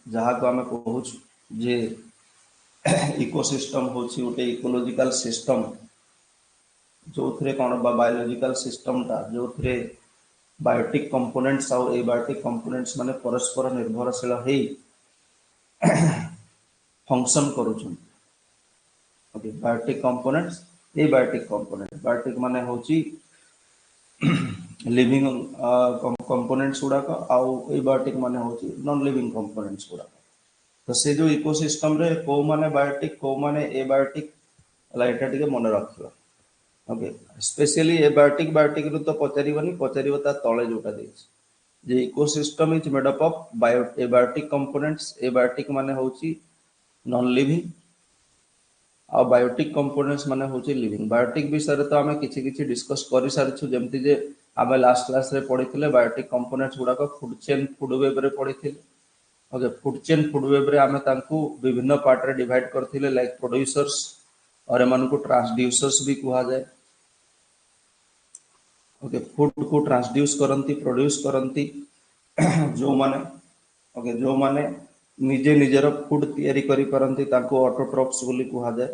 जहाँ को आम कहूँ जे इकोसिस्टम हूँ गोटे इकोलोजिकल सिस्टम जो थे कौन बायोलोजिकल सिस्टमटा जो थे बायोटिक कंपोनेंट्स आउ ए बायोटिक कंपोनेंट्स माने परस्पर निर्भरशील हो फंक्शन करुछन। ओके बायोटिक कंपोनेंट्स ए बायोटिक माने होची लिविंग कंपोनेंट्स गुड़ाक आउ ए बायोटिक माने होची नॉन लिविंग कंपोनेंट्स गुड़ाक। तो से जो इकोसिस्टम रे को माने बायोटिक को माने ए बायोटिक एटा टिके मन रखियो। ओके स्पेशली ए बायोटिक रू तो पचारिबो ता तळे जोटा देछि जे ecosystem is made up of abiotic components. Abiotic माने होची नॉन लिविंग आ बायोटिक कंपोनेंट्स माने होची लिविंग। बायोटिक विषय तो आमे किछि किछि डिस्कस करि सारिछु जेमति जे आमे लास्ट क्लास रे पढिथिले बायोटिक कंपोनेंट्स गुडा को फूड चेन फूड वेब रे पढिथिले। Okay food chain food web रे आमे तांकू विभिन्न पार्ट रे डिवाइड करथिले लाइक प्रोड्यूसर्स और एमान को ट्रांसड्यूसर्स भी कुहा जाय। ओके फूड को ट्रांसड्यूस करंती प्रोड्यूस करंती जो माने ओके जो माने निजे निजर फूड तैयारी करि परंती ताको ऑटोट्रॉप्स बोली कुहा जाय।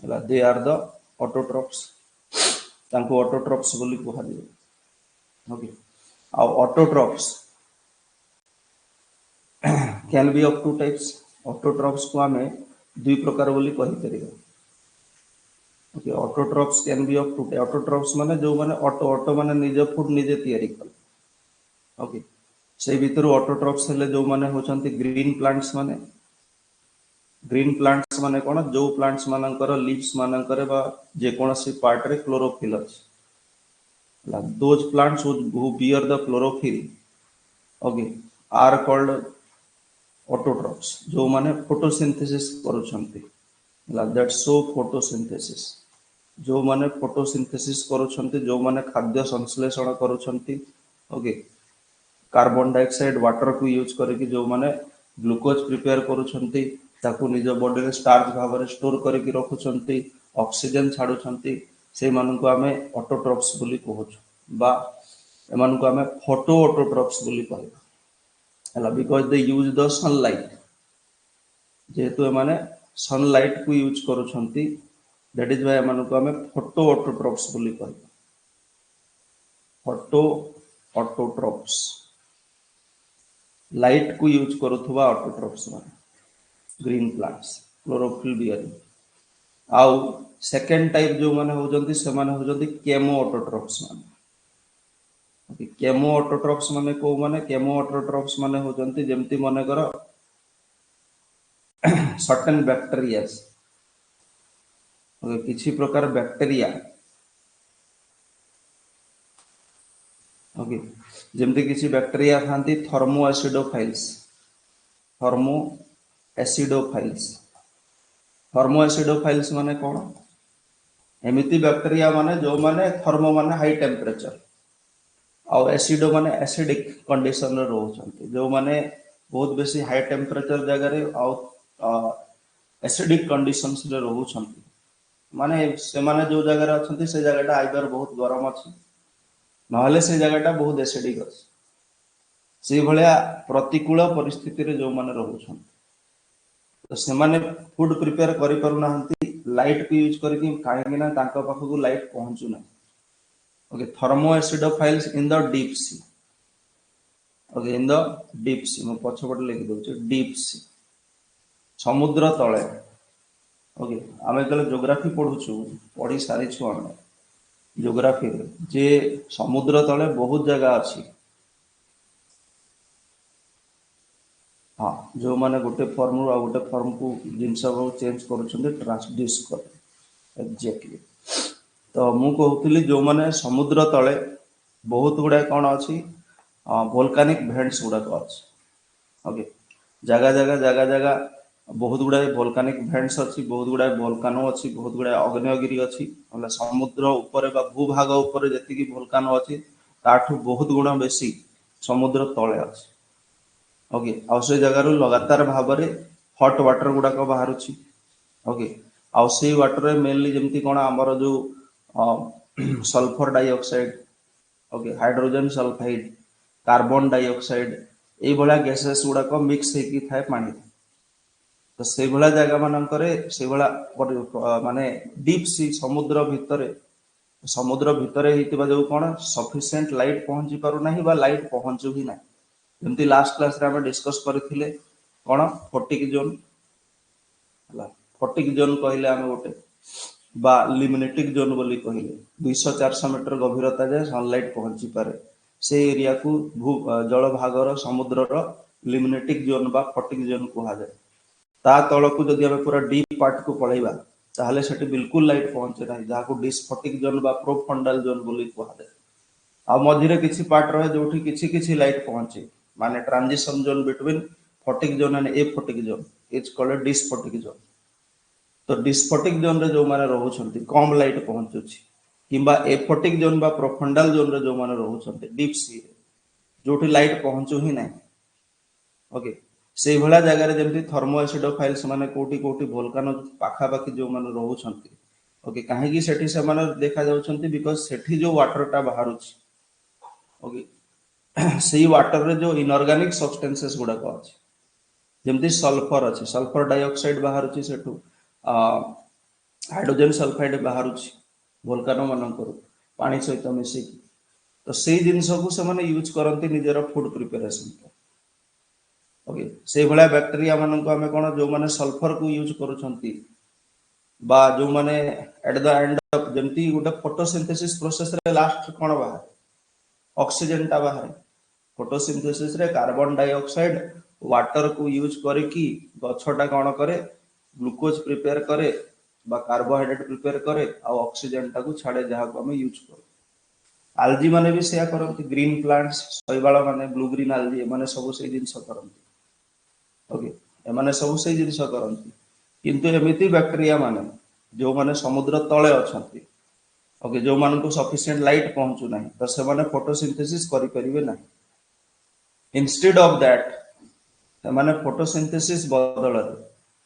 हला दे आर द ऑटोट्रॉप्स ताको ऑटोट्रॉप्स बोली कुहा जाय। ओके आ autotrophs can be of two types. Autotrophs को आमे दुई प्रकार बोली कहि परिबा। Okay autotrophs can be of two type. Autotrophs माने जो माने ऑटो माने निज फूड निजे तैयारी कर। ओके से भीतर ऑटोट्रॉप्स हेले जो माने होचंती ग्रीन प्लांट्स माने कोन जो प्लांट्स मानकर लीव्स मानकर बा जे कोनसी पार्ट रे क्लोरोफिल अछि। Those plants who bear the chlorophyll okay are called autotrophs जो माने फोटोसिंथेसिस करूछंती। दैट शो फोटोसिंथेसिस जो माने फोटोसिंथेसिस करूछंती जो माने खाद्य संश्लेषण करूछंती। ओके कार्बन डाइऑक्साइड वाटर को यूज करके जो माने ग्लूकोज प्रिपेयर करूछंती ताकू निज बॉडी रे स्टार्च भाव रे स्टोर करके रखुछंती ऑक्सीजन छाडुछंती से मान को आमे ऑटोट्रॉप्स बोली कहूछु बा एमान को आमे फोटो ऑटोट्रॉप्स बोली कहबा हला because they use the sunlight जेहेतु माने सनलाइट को यूज करूछंती दैट इज व्हाई एमान को आमे फोटो ऑटोट्रॉप्स बोली कहबा। फोटो ऑटोट्रॉप्स लाइट को यूज करुथुवा ऑटोट्रॉप्स माने ग्रीन प्लांट्स क्लोरोफिल बियरिंग। आउ सेकंड टाइप जो माने होजंती से माने होजंती केमो ऑटोट्रॉप्स माने। ओके केमो ऑटोट्रॉप्स माने को माने केमो ऑटोट्रॉप्स माने होजंती जेमति माने करो सर्टेन बैक्टीरियाज ओके किछि प्रकार बैक्टीरिया ओके जेमति किछि बैक्टीरिया थांती थर्मो एसिडोफाइल्स माने कोन एमिति बैक्टीरिया माने जो माने थर्मो माने हाई टेम्परेचर और एसिडो माने एसिडिक कंडीशन रे रहउछंती जो माने बहुत बेसी हाई टेम्परेचर जगह रे और एसिडिक कंडीशंस रे रहउछंती माने से माने जो जगह रे अछंती से जगहटा आइदर बहुत गरम अछि नहले से जगहटा बहुत एसिडिक अछि से भलिया प्रतिकूल परिस्थिति रे जो माने रहउछंती तो से माने फूड प्रिपेयर करि परु नाहंती लाइट को यूज करके काहे ना तांका पाखकु लाइट पहुंचु ना। Okay thermo acidophiles in the deep sea okay in the deep sea मो पछपट लिखि दउछ डीप सी समुद्र तळे। ओके आमे कले ज्योग्राफी पढुछु पढी सारी छु आमे ज्योग्राफी जे समुद्र तळे बहुत जगह अछि। हाँ जो माने गोटे फॉर्म रो गोटे फॉर्म को जिनस को चेंज करूछन्ते ट्रांसड्यूस कर एग्जैक्टली। तो मु कहउतली जो माने समुद्र तळे बहुत गुडा कोन अछि वोल्केनिक वेंट्स गुडा को अछि। ओके जगह बहुत गुडा वोल्केनिक वेंट्स अछि बहुत गुडा वोल्कानो अछि बहुत गुडा अग्नेयगिरि अछि मतलब समुद्र ऊपर बा भूभाग ऊपर जति कि वोल्कानो अछि ताठू बहुत गुणा बेसी समुद्र तळे अछि। ओके आ से जगह रो लगातार भाव रे हॉट वाटर गुडा को बाहर अछि। ओके आ से वाटर रे मेनली जेमति कोन हमर जो sulphur dioxide okay hydrogen sulphide carbon dioxide एई भला गैसेस गुड़ा को मिक्स हेकी थाए पानी तो से भला जगह मानकरे से भला माने डीप सी समुद्र भितरे हेतिबा जो कोन सफिशिएंट लाइट पहुंची पारु नाही बा लाइट पहुंचु ही नाही जेमती लास्ट क्लास रे हम डिस्कस करथिले कोन फोटिक जोन हला फोटिक जोन कहले हम गोटे बा लिमिनेटिक जोन बोली कहले 200-400 मीटर गभीरता जाए सनलाइट पहुंची पारे से एरिया को जल भागर समुद्रर लिमिनेटिक जोन बा फोटिक जोन कहा जाए ता तलकू जदि हम पूरा डीप पार्ट को पळैबा ताहले सेठी बिल्कुल लाइट पहुंचे नाही जाको डिस्फोटिक जोन बा प्रोफंडल जोन बोली कहा जाए आ मझिरे किछि पार्ट रहे जोठी किछि किछि लाइट पहुंचे माने transition zone between photic zone and aphotic zone is called disphotic zone तो डिस्फोटिक जोन रे जो माने रहउछंती कम लाइट पहुंचुछि किंबा एफोटिक जोन बा प्रोफंडल जोन रे जो माने रहउछंती डीप सी जोठी लाइट पहुंचु ही नाही ओके से भला जगह रे जेमती थर्मो एसिडोफाइल्स माने कोटी कोटी वोल्कानो पाखा पाखी जो माने रहउछंती ओके काहे की सेठी से माने देखा जाउछंती बिकॉज़ सेठी जो वाटर टा बाहरुछि ओके सेही वाटर रे जो इनऑर्गेनिक सब्सटेंसेस गुडा को अछि जेमती सल्फर अछि सल्फर डाइऑक्साइड बाहरुछि सेठू हाइड्रोजन सल्फाइड बाहरुछि वोल्कानो मानकर पानी सहित मिसी तो सेही जिंस को से माने यूज करंती निजर फूड प्रिपरेशन ओके से भला बैक्टीरिया मानन को हमें कोन जो माने सल्फर को यूज करूछंती बा जो माने एट द एंड ऑफ जेमती गोटे फोटोसिंथेसिस प्रोसेस रे लास्ट कोन बाहर ऑक्सीजन टा बाहर फोटोसिंथेसिस रे कार्बन डाइऑक्साइड वाटर को यूज करे कि गछटा कोन करे ग्लूकोज प्रिपेयर करे बा कार्बोहाइड्रेट प्रिपेयर करे आ ऑक्सीजन टा को छाड़े जहा को हमें यूज करू आल्जी माने भी सेया करंती ग्रीन प्लांट्स शैवाल माने ब्लू ग्रीन आल्जी माने सब से जिंस करंती ओके एमाने सब से जिंस करंती किंतु एमिति बैक्टीरिया माने जो माने समुद्र तळे अछंती ओके जो मान को सफिशिएंट लाइट पहुंचु नाही तो से माने फोटोसिंथेसिस करि परिबे नाही इंस्टेड ऑफ दैट से माने फोटोसिंथेसिस बदल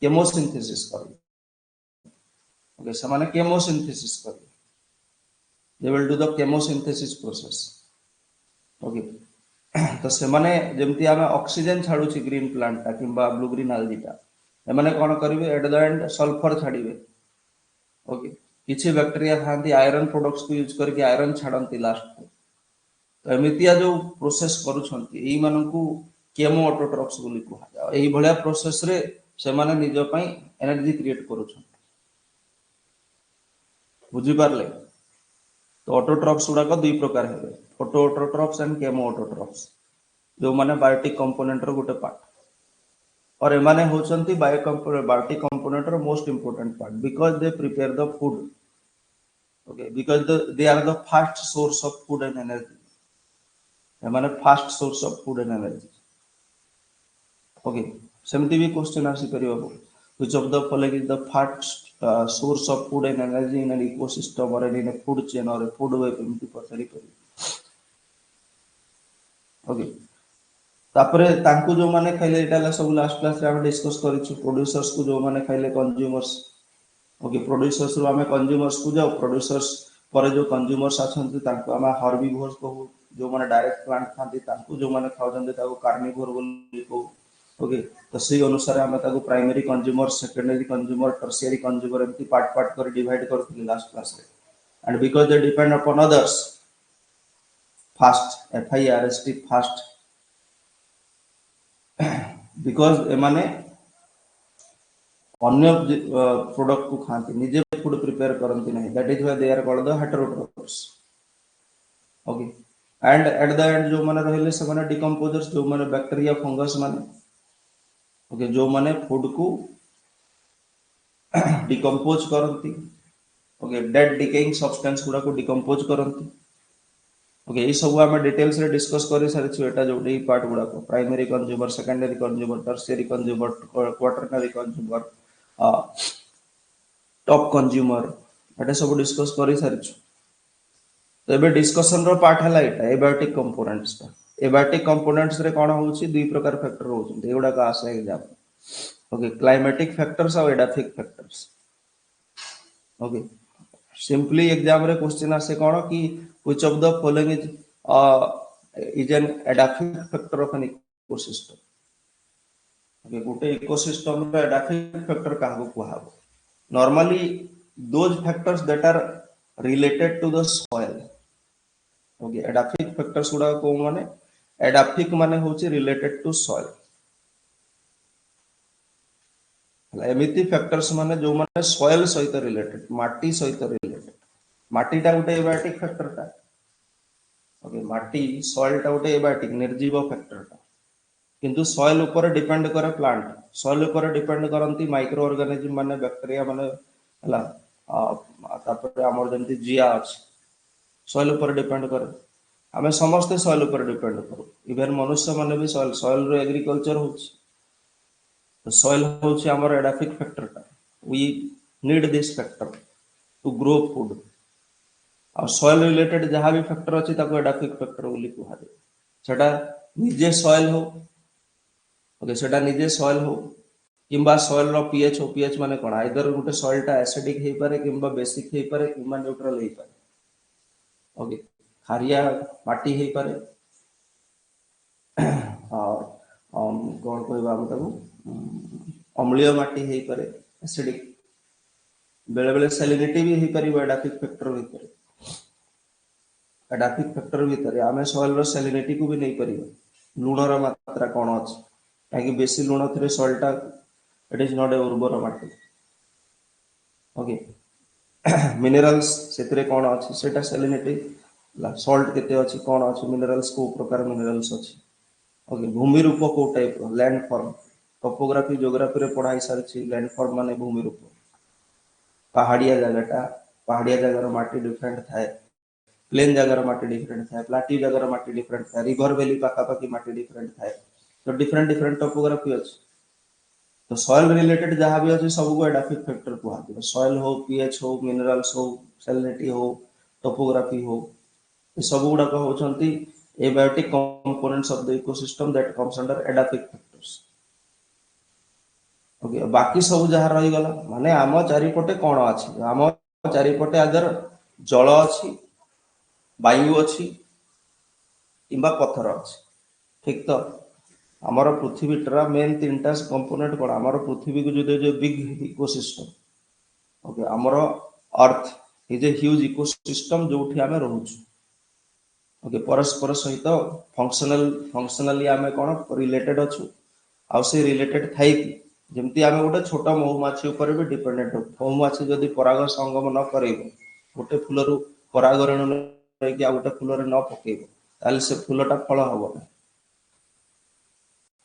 केमोसिंथेसिस करिवे ओके से माने केमोसिंथेसिस करिवे they will do the chemosynthesis process okay तो से माने जेमती आमे ऑक्सीजन छाडुची ग्रीन प्लांट ता किबा ब्लू ग्रीन आल्जी ता ए माने कोन करिवे एट द एंड सल्फर छाडीबे ओके किछि बैक्टीरिया थांती आयरन प्रोडक्ट्स को यूज करके आयरन छाडंती लास्ट को तो एमितिया जो प्रोसेस करूछंती एई मानकू केमो ऑटोट्रॉप्स बोली कहा जाय एई भलिया प्रोसेस रे से माने निज पई एनर्जी क्रिएट करूछंती बुझी पारले तो ऑटोट्रॉप्स गुड़ा दुई प्रकार है photoautotrophs and chemoautotrophs जो माने बायोटिक कंपोनेंट रो गोटे पार्ट और एमाने होचंती बायोटिक कंपोनेंट रो most important part because they prepare the food okay because they are the first source of food and energy एमाने first source of food and energy okay सेमती भी question आसी परिबो which of the following is the fast source of food and energy in an ecosystem or in a food chain or a food web एमती पचारि परि okay तापरे तांकु जो माने खाइले एटा सब लास्ट क्लास रे हम डिस्कस करिछु प्रोड्यूसर्स को जो माने खाइले कंज्यूमर्स ओके प्रोड्यूसर्स रो हमें कंज्यूमर्स को जाओ प्रोड्यूसर्स पर जो कंज्यूमर्स आछंती तांको हम हर्बिवोर्स को जो माने डायरेक्ट प्लांट खांती तांको जो माने खाउजंती ताको कार्निवोर बोली को ओके तो से अनुसार हम ताको primary consumer secondary consumer tertiary consumer एमती पार्ट पार्ट कर डिवाइड करथिले लास्ट क्लास रे and because they depend upon others first FIRST first because एमाने अन्य प्रोडक्ट को खांती निजे फूड प्रिपेयर करंती नहीं that is why they are called the heterotrophs okay and at the end जो माने रहले से माने डिकंपोजर्स जो माने बैक्टीरिया फंगस माने ओके जो माने फूड को डिकंपोज करंती ओके डेड डिकेइंग सब्सटेंस गुडा को डिकंपोज करंती ओके ये सब हम डिटेल्स रे डिस्कस करि सारि छु एटा जो डी पार्ट गुडा को primary consumer secondary consumer tertiary consumer quaternary consumer top consumer एटा सब डिस्कस करि सारि छु तो एबे डिस्कशन रो पार्ट हला एटा एबायोटिक कंपोनेंट्स ता एबायोटिक कंपोनेंट्स रे कोन होउची दुई प्रकार फैक्टर होउची एगुडा का आसे एग्जाम ओके क्लाइमेटिक फैक्टर्स और edaphic factors okay simply exam रे क्वेश्चन आसे कोन कि which of the following is an edaphic factor of an ecosystem okay गोटे इकोसिस्टम रे एडाफिक फैक्टर काहको कुहाबो normally those factors that are related to the soil okay edaphic factors गुडा को माने एडाफिक माने होची रिलेटेड टू सॉइल एमिति फैक्टर्स माने जो माने सॉइल सहित रिलेटेड माटी सहित रिलेटेड माटीटा गोटे एबायोटिक फैक्टर टा ओके माटी सॉइल टा गोटे एबायोटिक निर्जीव फैक्टर टा किंतु सॉइल ऊपर डिपेंड करे प्लांट सॉइल ऊपर डिपेंड करंती माइक्रो ऑर्गेनिज्म माने बैक्टीरिया माने हला तापर हमर जंती जिया अछि सॉइल ऊपर डिपेंड करे हमें समस्त सॉइल ऊपर डिपेंड करू इवन मनुष्य माने भी सॉइल सॉइल रो एग्रीकल्चर होछि तो सॉइल होछि हमर एडाफिक फैक्टर टा we need this factor to grow food और सॉइल रिलेटेड जहां भी फैक्टर अछि ताको एडाफिक फैक्टर बोली कुहा दे सेटा निजे सॉइल हो ओके सेटा निजे सॉइल हो किंबा सॉइल रो पीएच माने कोन आइदर गुटे सॉइल टा एसिडिक हेई पारे किंबा बेसिक हेई पारे किंबा न्यूट्रल हेई पारे ओके खारिया माटी हेई पारे और कौन कहबा हम ताको अम्लीय माटी हेई पारे एसिडिक बेले बेले सैलिनिटी भी हेई पारिबो एडाफिक फैक्टर भीतर एडाफिक फैक्टर भीतर आमे सॉइल रो सैलिनिटी को भी नहीं परिबो लूण रो मात्रा कोन अछि काहे बेसी लूण थरे सॉइल टा इट इज नॉट ए उर्वर माटी ओके मिनरल्स सेतरे कोन अछि सेटा सैलिनिटी सॉल्ट केते अछि कोन अछि मिनरल्स को प्रकार मिनरल्स अछि ओके भूमि रूप को type land form topography geography रे पढ़ाई सारछि लैंड फॉर्म माने भूमि रूप पहाड़िया जगह माटी डिफरेंट थाए प्लेन जगह माटी डिफरेंट थाए प्लाटी जगह माटी डिफरेंट थाए रिवर वैली पाखा पाखी माटी डिफरेंट थाए तो डिफरेंट डिफरेंट टोपोग्राफी अछि तो सॉइल रिलेटेड जहां भी अछि सब को एडाफिक फैक्टर कुहा दिबो सॉइल हो पीएच हो मिनरल्स हो सैलिनिटी हो टोपोग्राफी हो ये सब गुडा को होचंती abiotic components of the ecosystem that comes under edaphic factors okay बाकी सब जहां रही गला माने आम चारिपटे कोन अछि आम चारिपटे अदर जल अछि वायु अछि किंबा पत्थर अछि ठीक तो हमारा पृथ्वी टा मेन तीनटा कंपोनेंट कोन हमारा पृथ्वी को जो बिग इकोसिस्टम ओके हमारा earth is a huge ecosystem जोठी आमे रहउछु ओके परस्पर सहित फंक्शनली आमे कोन रिलेटेड अछु आ से रिलेटेड थाई कि जेमती आमे गोटे छोटा महुमाछी ऊपर भी डिपेंडेंट हो महुमाछी जदि पराग संगम न करेबो गोटे फूलरू परागरण कि आ गोटे फूल न पकेबो ताले से फूलटा फल हबो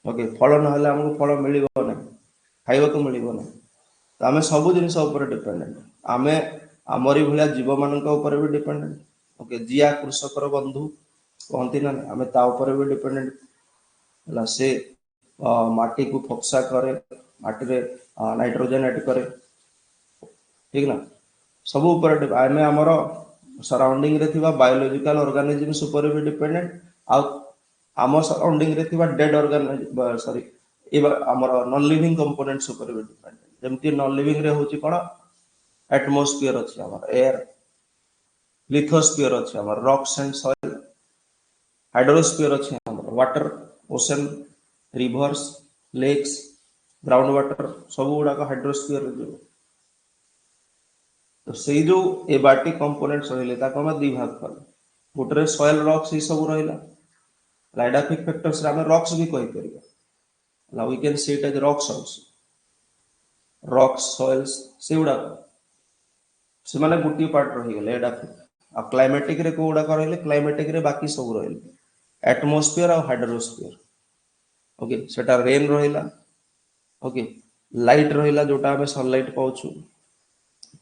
ओके फल न हले हमको फल मिलिबो नै खाइबा को मिलिबो नै तो आमे सब जिनिस ऊपर डिपेंडेंट आमे आमरी भलिया जीव मानक ऊपर भी डिपेंडेंट ओके जिया कृषकर बंधु कहंती ना आमे ता ऊपर भी डिपेंडेंट हला से माटी को फक्सा करे माटी रे नाइट्रोजन ऐड करे ठीक ना सब ऊपर आमे हमरो सराउंडिंग रे थिबा बायोलॉजिकल ऑर्गेनिजम्स ऊपर भी डिपेंडेंट आ आम सराउंडिंग रे थिबा डेड ऑर्गेन सॉरी एबा हमरो नॉन लिविंग कंपोनेंट्स ऊपर भी डिपेंडेंट जेमति नॉन लिविंग रे होची कोन एटमॉस्फियर अछि हमर एयर लिथोस्फियर अछि हमर रॉक्स एंड सॉइल हाइड्रोस्फियर अछि हमर water ocean rivers lakes ground water सब गुडा का हाइड्रोस्फियर रे तो सेई जो एबाटिक कंपोनेंट्स रहिले ताको हम दि भाग कर गोटरे सॉइल रॉक्स ई सब रहिला एडाफिक फैक्टर्स रे हम रॉक्स भी कहि परिबा now we can see it as rocks also rocks soils सेउडा से माने गुटी पार्ट रहि गेले एडाफिक आ क्लाइमेटिक रे कोडा करले क्लाइमेटिक रे बाकी सब रहिले एटमॉस्फियर और हाइड्रोस्फियर ओके सेटा रेन रहिला ओके लाइट रहिला जोटा हमें सनलाइट पाउछु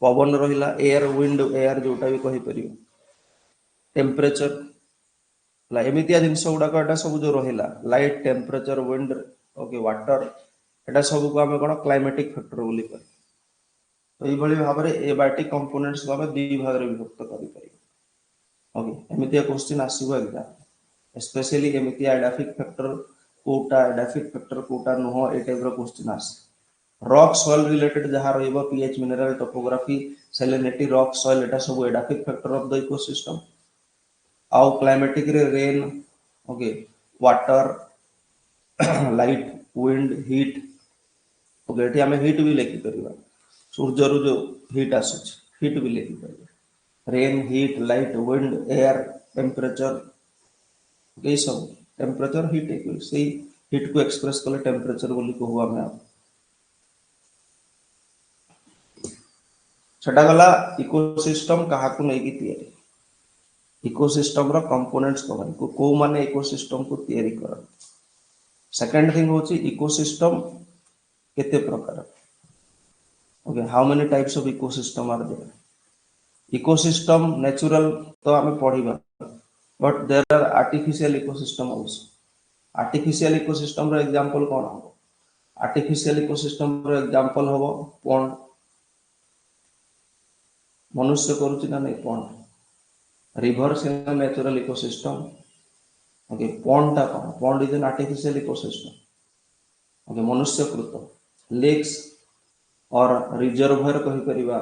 पवन रहिला एयर विंड एयर जोटा भी कहि परियो टेम्परेचर ला एमितिया जिनस गुडा एटा सब जो रहिला light temperature wind okay water एटा सब को हमें कोन क्लाइमेटिक फैक्टर बोली कर तो ई भली भाबरे एबायोटिक कंपोनेंट्स को हमें दि भाग रे विभक्त करि परियो ओके एमितिया क्वेश्चन आसीबो एग्जाम स्पेशली एमितिया एडाफिक फैक्टर कोटा एडाफिक फैक्टर कोटा नो ए टाइप रो क्वेश्चन आसी रॉक सॉइल रिलेटेड जहां रहइबो pH mineral topography salinity rock soil एटा सब edaphic factor of the ecosystem आउ क्लाइमेटिक रे rain okay water light wind heat okay एठी आमे हीट भी लिखि परिबा सूर्य रु जो हीट आसुछ हीट भी लिखि परिबा rain heat light wind air temperature ये सब टेम्परेचर हीट से हीट को एक्सप्रेस कले टेम्परेचर बोली कहू आमे सेटा गला इकोसिस्टम काहाकू नै कि तयारी इकोसिस्टम रो कंपोनेंट्स कहन को माने इकोसिस्टम को तयारी कर सेकंड थिंग होची इकोसिस्टम केते प्रकार okay how many types of ecosystem are there ecosystem natural तो हमें पढ़िबा but there are artificial ecosystem also artificial ecosystem रो एग्जांपल कोन हो आर्टिफिशियल इकोसिस्टम रो एग्जांपल हो पॉन्ड मनुष्य करूची ना नहीं पॉन्ड रिवर से नेचुरल इकोसिस्टम ओके पॉन्ड टा कोन pond is an artificial ecosystem okay मनुष्य कृत लेक्स और रिजर्वोयर कहि परिबा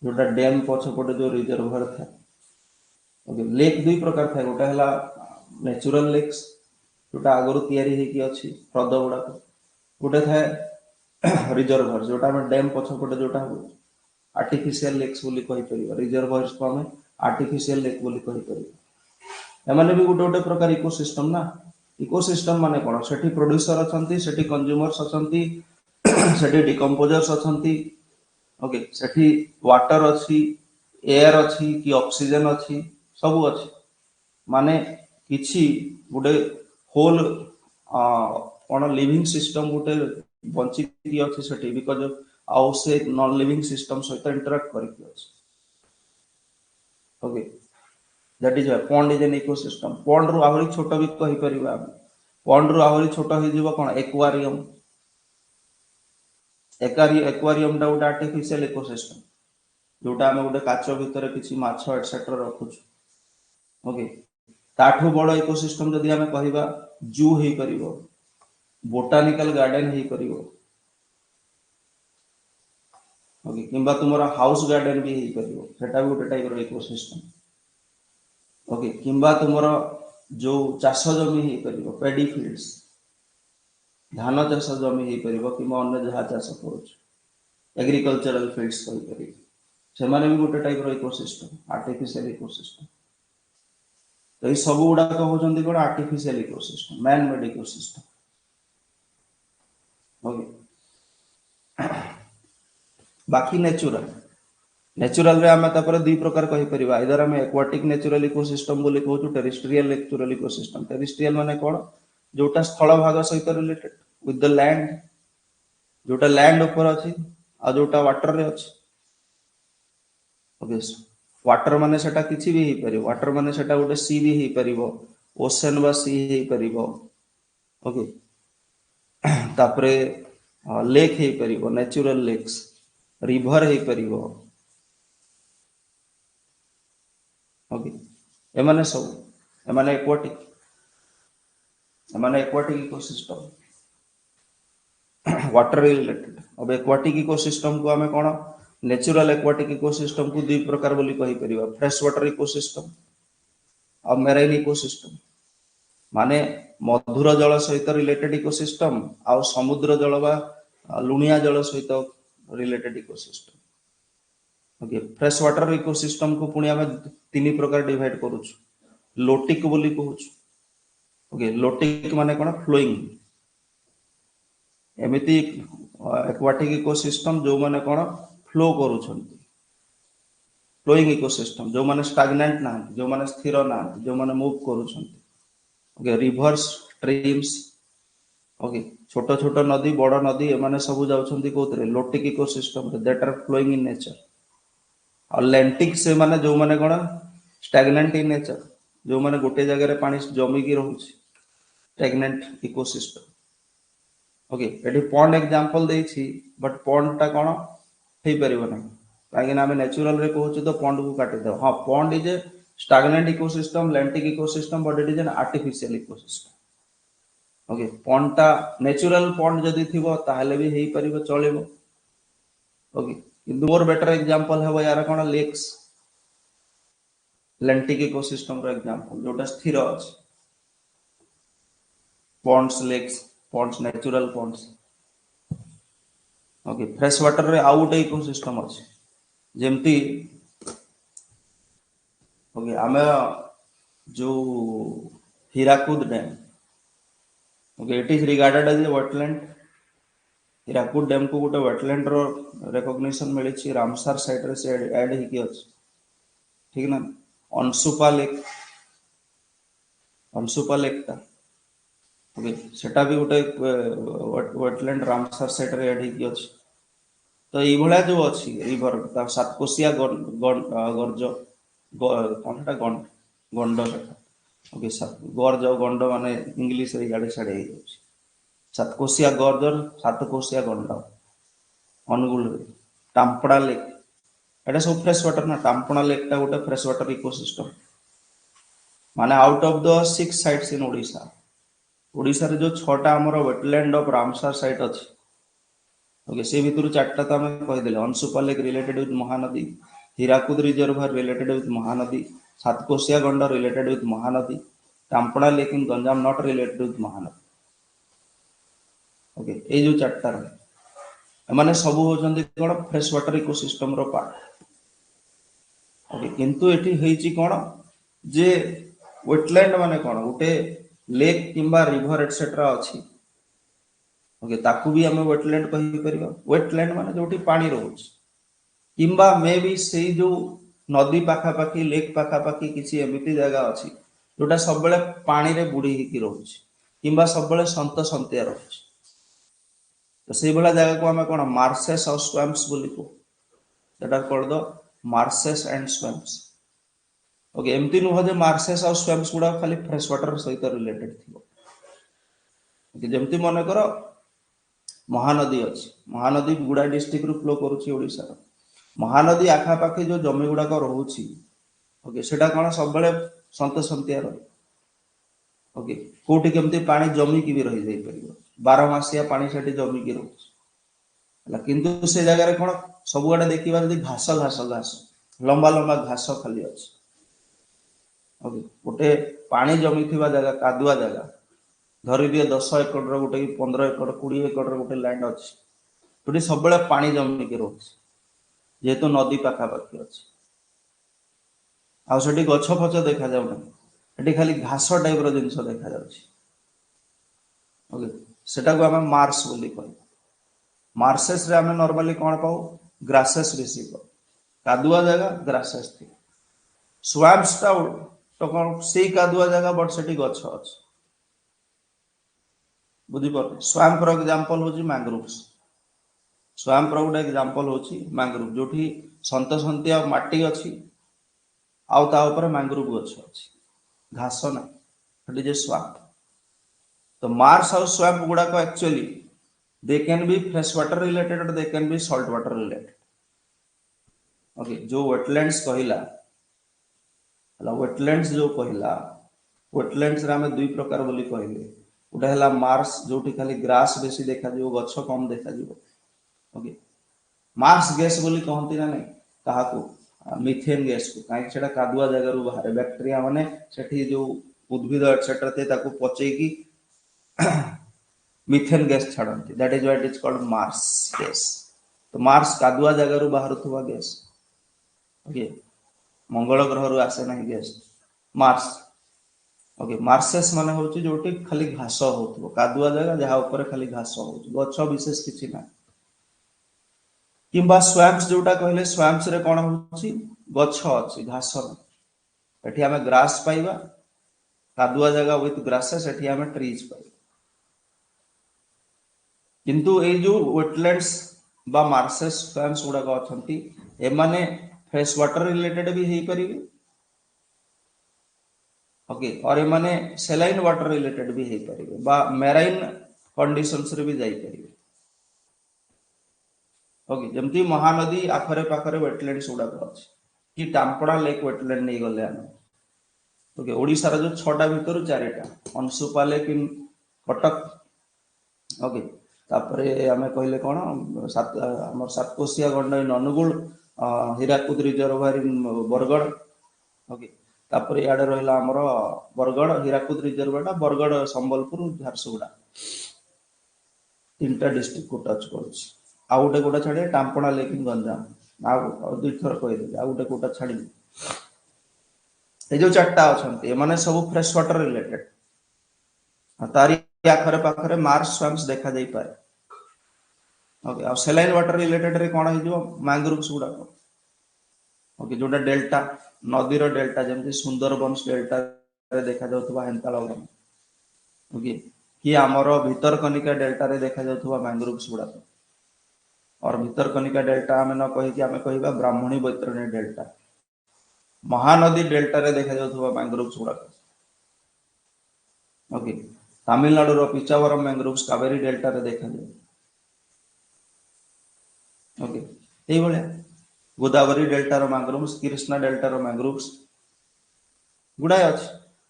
जोटा डैम पछपटे जो रिजर्वोयर था ओके लेक दुई प्रकार था गोटा हला नेचुरल लेक्स जोटा आगरु तयारी हे कि अछि ह्रद गुडा गोटे था रिजर्वोयर जोटा हम डैम पछपटे जोटा हो आर्टिफिशियल लेक्स बोली कहि परिबा रिजर्वोयर्स को हम आर्टिफिशियल लेक बोली कहि परिबा एमाने भी गोटे गोटे प्रकार इकोसिस्टम ना इकोसिस्टम माने कोन सेठी प्रोड्यूसर अछंती सेठी कंज्यूमर्स अछंती सेठी डिकम्पोजर्स अछंती ओके सेठी वाटर अछि एयर अछि कि ऑक्सीजन अछि सब अछि माने किछि गोटे होल कोन लिविंग सिस्टम गोटे बंची कि अछि सेठी बिकॉज़ आउ से नॉन लिविंग सिस्टम सहित इंटरैक्ट करके अछि okay that is pond is an ecosystem pond रु आहुरी छोट भी कहि परिबा पॉन्ड रु आहुरी छोट हो जिवो कोन एक्वेरियम एक्वेरियम टा गोटे आर्टिफिशियल इकोसिस्टम जोटा हम गोटे काच भितर किछि माछ एटसेट्रा रखुछ ओके ताठू बड़ इकोसिस्टम जदि हम कहिबा जू हे परिबो बोटानिकल गार्डन हे परिबो ओके किंबा तुमरा हाउस गार्डन भी हे परिबो सेटा भी गोटे टाइप रो इकोसिस्टम ओके किंबा तुमरा जो चाष जमी हे परिबो पेडी फील्ड्स धान चाष जमी हे परिबो किंबा अन्य जहा चाष करूछ एग्रीकल्चरल फील्ड्स कहि परिबो से माने भी गोटे टाइप रो इकोसिस्टम आर्टिफिशियल इकोसिस्टम तो ये सब गुडा तो होचंती कोन artificial ecosystem man made ecosystem okay बाकी नेचुरल नेचुरल रे हम तापर दुई प्रकार कहि परिबा इधर हम एक्वाटिक नेचुरल इकोसिस्टम बोली कहू टेरेस्ट्रियल नेचुरल इकोसिस्टम टेरेस्ट्रियल माने कोन जोटा स्थल भाग सहित रिलेटेड विथ द लैंड जोटा लैंड ऊपर अछि आ जोटा वाटर रे अछि ओके वाटर माने सेटा किछि भी हे परिबो वाटर माने सेटा गोटे सी भी हे परिबो ओशन बा सी हे परिबो ओके तापरे लेक हे परिबो नेचुरल लेक्स रिवर हे परिबो ओके एमाने सब एमाने एक्वाटिक इकोसिस्टम वाटर रिलेटेड अब एक्वाटिक इकोसिस्टम को हमें कोन नेचुरल एक्वाटिक इकोसिस्टम को दुई प्रकार बोली कहि परिबा फ्रेश वाटर इकोसिस्टम और मेराइन इकोसिस्टम माने मधुर जल सहित रिलेटेड इकोसिस्टम और समुद्र जल बा लुनिया जल सहित related ecosystem okay fresh water ecosystem को पुणी हम तीन प्रकार डिवाइड करूछ लोटिक बोली कहूछ ओके लोटिक माने कोन फ्लोइंग एमिति एक्वाटिक इकोसिस्टम जो माने कोन फ्लो करूछंती फ्लोइंग इकोसिस्टम जो माने स्टैग्नेंट ना जो माने स्थिर ना जो माने मूव करूछंती ओके रिवर्स स्ट्रीम्स ओके छोट छोट नदी बड़ नदी एमाने सब जाउछंती कोतरे lotic ecosystem that are flowing in nature और लैंटिक से माने जो माने कोन स्टैग्नेंट इन नेचर जो माने गोटे जगह रे पानी जमी की रहउछ स्टैग्नेंट इकोसिस्टम ओके एटी पॉन्ड एग्जांपल देछि बट पॉन्ड ता कोन हे परिबो नै काहे ना हम नेचुरल रे कहउछ तो पॉन्ड को काटि दो हां pond is a stagnant ecosystem lentic ecosystem but it is an artificial ecosystem okay pond ता नेचुरल पॉन्ड जदी थिबो ताहले भी हेई परिबो चलेबो ओके किंतु मोर बेटर एग्जांपल है यार कोन लेक्स लैंटिक इकोसिस्टम रो एग्जांपल जोटा स्थिर अछि ponds, lakes, ponds, natural ponds. Okay fresh water रे आउ गोटे इकोसिस्टम अच्छे जेमती ओके आमे जो Hirakud dam okay it is regarded as a wetland Hirakud dam को गोटे वेटलैंड रो रिकॉग्निशन मिली रामसार साइट रे से ऐड ही की अछि ठीक ना अनसुपा लेक ता ओके सेटा भी गोटे वेटलैंड रामसार साइट रे ऐड ही की अछि तो ये भला जो अच्छी रिवर सातकोशिया गर्ज कौन सा गंड ओके गर्ज गंड माने इंग्लिश रे इयाडे साडे हे जाउछि सातकोशिया गर्ज और सातकोशिया गंड अनुगुल टांपड़ा लेक एटा सब फ्रेश वाटर ना टांपड़ा लेक टा गोटे फ्रेश वाटर इकोसिस्टम माने out of the 6 sites in Odisha रे जो 6टा हमर वेटलैंड ऑफ रामसार साइट अछि ओके से भितर 4टा तो हमें कह देले Ansupa lake related with Mahanadi Hirakud reservoir related with Mahanadi Satkosia गंड related with Mahanadi Tampara lake in Ganjam not related with Mahanadi okay ए जो 4टा रहे माने सब होचंदी कोन फ्रेश वाटर इकोसिस्टम रो पार्ट ओके किंतु एठी हेची कोन जे वेटलैंड माने कोन उटे लेक किंबा रिवर एटसेट्रा अछि ओके ताकू भी हमें वेटलैंड कहि परिबा वेटलैंड माने जोठी पानी रहउछ किंबा मे भी से जो नदी पाखा पाखी लेक पाखा पाखी किसी एमिति जगह अछि जोटा सब बेले पानी रे बुडी हिकी रहउछ किंबा सब बेले संत संतिया रहउछ तो से भला जगह को हमें कोन मार्सेस और स्वैम्प्स बोली को that are called the marshes and swamps okay एमती नु जे मार्सेस और स्वैम्प्स गुडा खाली फ्रेश वाटर सहित रिलेटेड थिबो ओके जेमती मन करो महानदी अच्छी महानदी गुड़ा डिस्ट्रिक्ट रु फ्लो करुच्ची ओडिशा महानदी आखा पाखी जो जमी गुड़ाक रोची ओके सेटा कौन सब बेले सत सन्तिया रहे ओके कोठी केमती पानी जमी की भी रही जाई परिबो 12 मासिया पानी सेठी जमी की रोची किंतु से जगह रे कौन सब आडे देखिबा जदी घास घास घास लंबा लंबा घास खाली अछि ओके गोटे पानी जमी थिबा जगह कादुआ जगह धरी दिए 10 एकड़ गोटे 15 एकड़ 20 एकड़ गोटे लैंड अच्छी तो सब बेले पानी जमी के रोच जेहेतु नदी पाखा पाखी अच्छी आउे गछ फच देखा जाऊना खाली घास टाइप जिनस देखा ओके सेटा को आम मार्स बोली कह मार्सेस रे आम नॉर्मली कौन पाऊ ग्रासेस बेसी पाऊ कादुआ जगह ग्रासेस थी स्वैम्प्स टा तो कौन से कादुआ जगह बट से गछ अच्छी बुझीपार स्वैम्प रो एग्जांपल होची मैंग्रोव्स स्वैम्प रो गोटे एग्जांपल होची मैंग्रोव जोठी संत संतिया माटी अछि आउ ता ऊपर मैंग्रोव गछ अछि घास ना इट इज ए स्वैम्प तो मार्स और स्वैम्प गुडा को actually they can be fresh water related और they can be salt water related okay जो वेटलैंड्स कहिला हला वेटलैंड्स जो कहिला वेटलैंड्स रे हमें दुई प्रकार बोली कहिले गोटे है मार्स जो खाली ग्रास बेसी देखा गछ कम देखा ओके मार्स गैस बोली कहती ना नहीं क्या मिथेन गैस को कहीं कादुआ जगह बाहर बैक्टेरिया माने सेठी जो उद्भिद एटसेट्रा थे ताको पचेकी मिथेन गैस छाड़ती that is why it is called marsh gas तो मार्स कादुआ जगह बाहर गैस ओके मंगल ग्रह रु आसे ना गैस मार्स ओके मार्सेस माने होची जोटी खाली घास होतबो कादुआ जगह जहा ऊपर खाली घास होची गछ विशेष किछि ना किंबा स्वैम्प्स जोटा कहले स्वैम्प्स रे कोन होची गछ अछि घास एठी हमें ग्रास पाइबा कादुआ जगह विथ ग्रासेस एठी हमें ट्रीज पाइबा किंतु ए जो वेटलैंड्स बा मार्सेस स्वैम्प्स गुडा को अछंती ए माने फ्रेश वाटर रिलेटेड भी हेई परिबे ओके और ये माने सेलाइन वाटर रिलेटेड भी हेई परिबे बा मेराइन कंडीशंस रे भी जाई परिबे ओके जमती महानदी आखरे पाखरे वेटलैंड्स गुडा को अछि कि टांपड़ा लेक वेटलैंड नहीं गले आन ओके ओडिसा रा जो 6टा भितर 4टा अनसुपा लेक इन कटक ओके तापरे आमे कहले कोन हमर सातकोशिया गंड इन अनुगुल हीराकुद रिजर्वर इन बरगढ़ ओके तापर इआडे रहिला हमर बरगड़ हीराकुद रिजर्वटा बरगड़ संबलपुर झारसुगुड़ा तीनटा डिस्ट्रिक्ट को टच करुछि आ गोटे कोटा छाड़े टांपणा लेक इन गंजाम आ दुई थर कहदेली आ गोटे कोटा छाड़ी ये जो चार्टा अछंती ए माने सब फ्रेश वाटर रिलेटेड तारी आखरे पाखरे मार्श स्वैम्प्स देखा जाई पारे ओके आ सेलाइन वाटर रिलेटेड रे कोन हे जो मैंग्रोव्स गुडा ओके जोटा डेल्टा नदीर डेल्टा जेमती सुंदरबन्स डेल्टा रे देखा जाउथबा हेंताल ओके कि आमर भितरकनिका डेल्टा रे देखा जाउथबा मैंग्रोव्स गुडा और भितरकनिका डेल्टा आमे न कहि कि आमे कहिबा ब्राह्मणी बैतरणी डेल्टा महानदी डेल्टा रे देखा जाउथबा मैंग्रोव्स गुडा ओके तमिलनाडु रो पिचावरम मैंग्रोव्स कावेरी डेल्टा रे देखा जाए ओके एई भले गोदावरी डेल्टा रो मैंग्रोव्स कृष्णा डेल्टा रो मैंग्रोव्स गुडाय अछि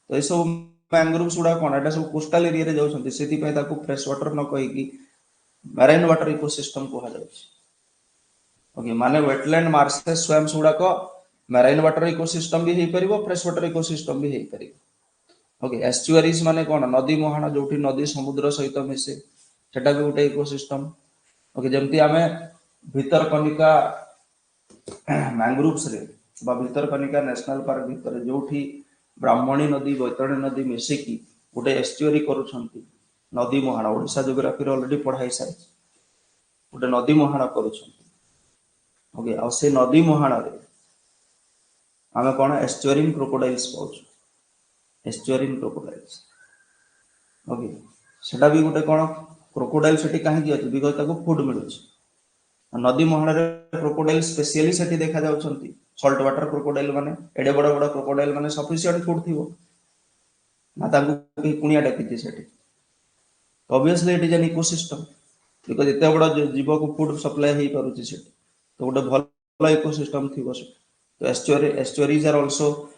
तो ए सब मैंग्रोव्स गुडा कोन एटा सब कोस्टल एरिया रे जाउछन्ती सेति पय ताकू फ्रेश वाटर न कहि कि मैरीन वाटर इकोसिस्टम को जाउछि ओके माने वेटलैंड मार्शेस स्वैम्प्स गुडा को मैरीन वाटर इकोसिस्टम भी हे परिबो फ्रेश वाटर इकोसिस्टम भी हे परिबो ओके एस्चुआरीज माने कोन नदी मोहाना जोठी नदी समुद्र सहित मिसे सेटा भी गोटे इकोसिस्टम ओके जेमती आमे भीतर कनिका मैंग्रोव्स रे बा भीतर कनिका नेशनल पार्क भीतर जोठी ब्राह्मणी नदी बैतरणी नदी मिसिकी गोटे एस्चुआरी करूछंती नदी मोहाना ओडिशा जियोग्राफी रे ऑलरेडी पढ़ाई सारी गोटे नदी मोहाना करूछंती ओके आ से नदी मोहाना रे आमे कोन एस्चुअरिंग क्रोकोडाइल्स पाउछु एस्चुअरिंग क्रोकोडाइल्स ओके सेटा भी गोटे कोन क्रोकोडाइल सेठी काहे कि अछि बिकॉज़ ताको फूड मिलुछि नदी मोहना रे क्रोकोडाइल स्पेशली सेठी देखा जाउछंती सॉल्ट वाटर क्रोकोडाइल माने एडे बड़ बड़ क्रोकोडाइल माने सफिशिएंट फूड थिबो ना ताको कि कुनिया डाकिति सेठी obviously it is an ecosystem because एते बड़ जीव को फूड सप्लाई हेई पारुछि सेठी तो गोटे भल इकोसिस्टम थिबो से तो estuaries are also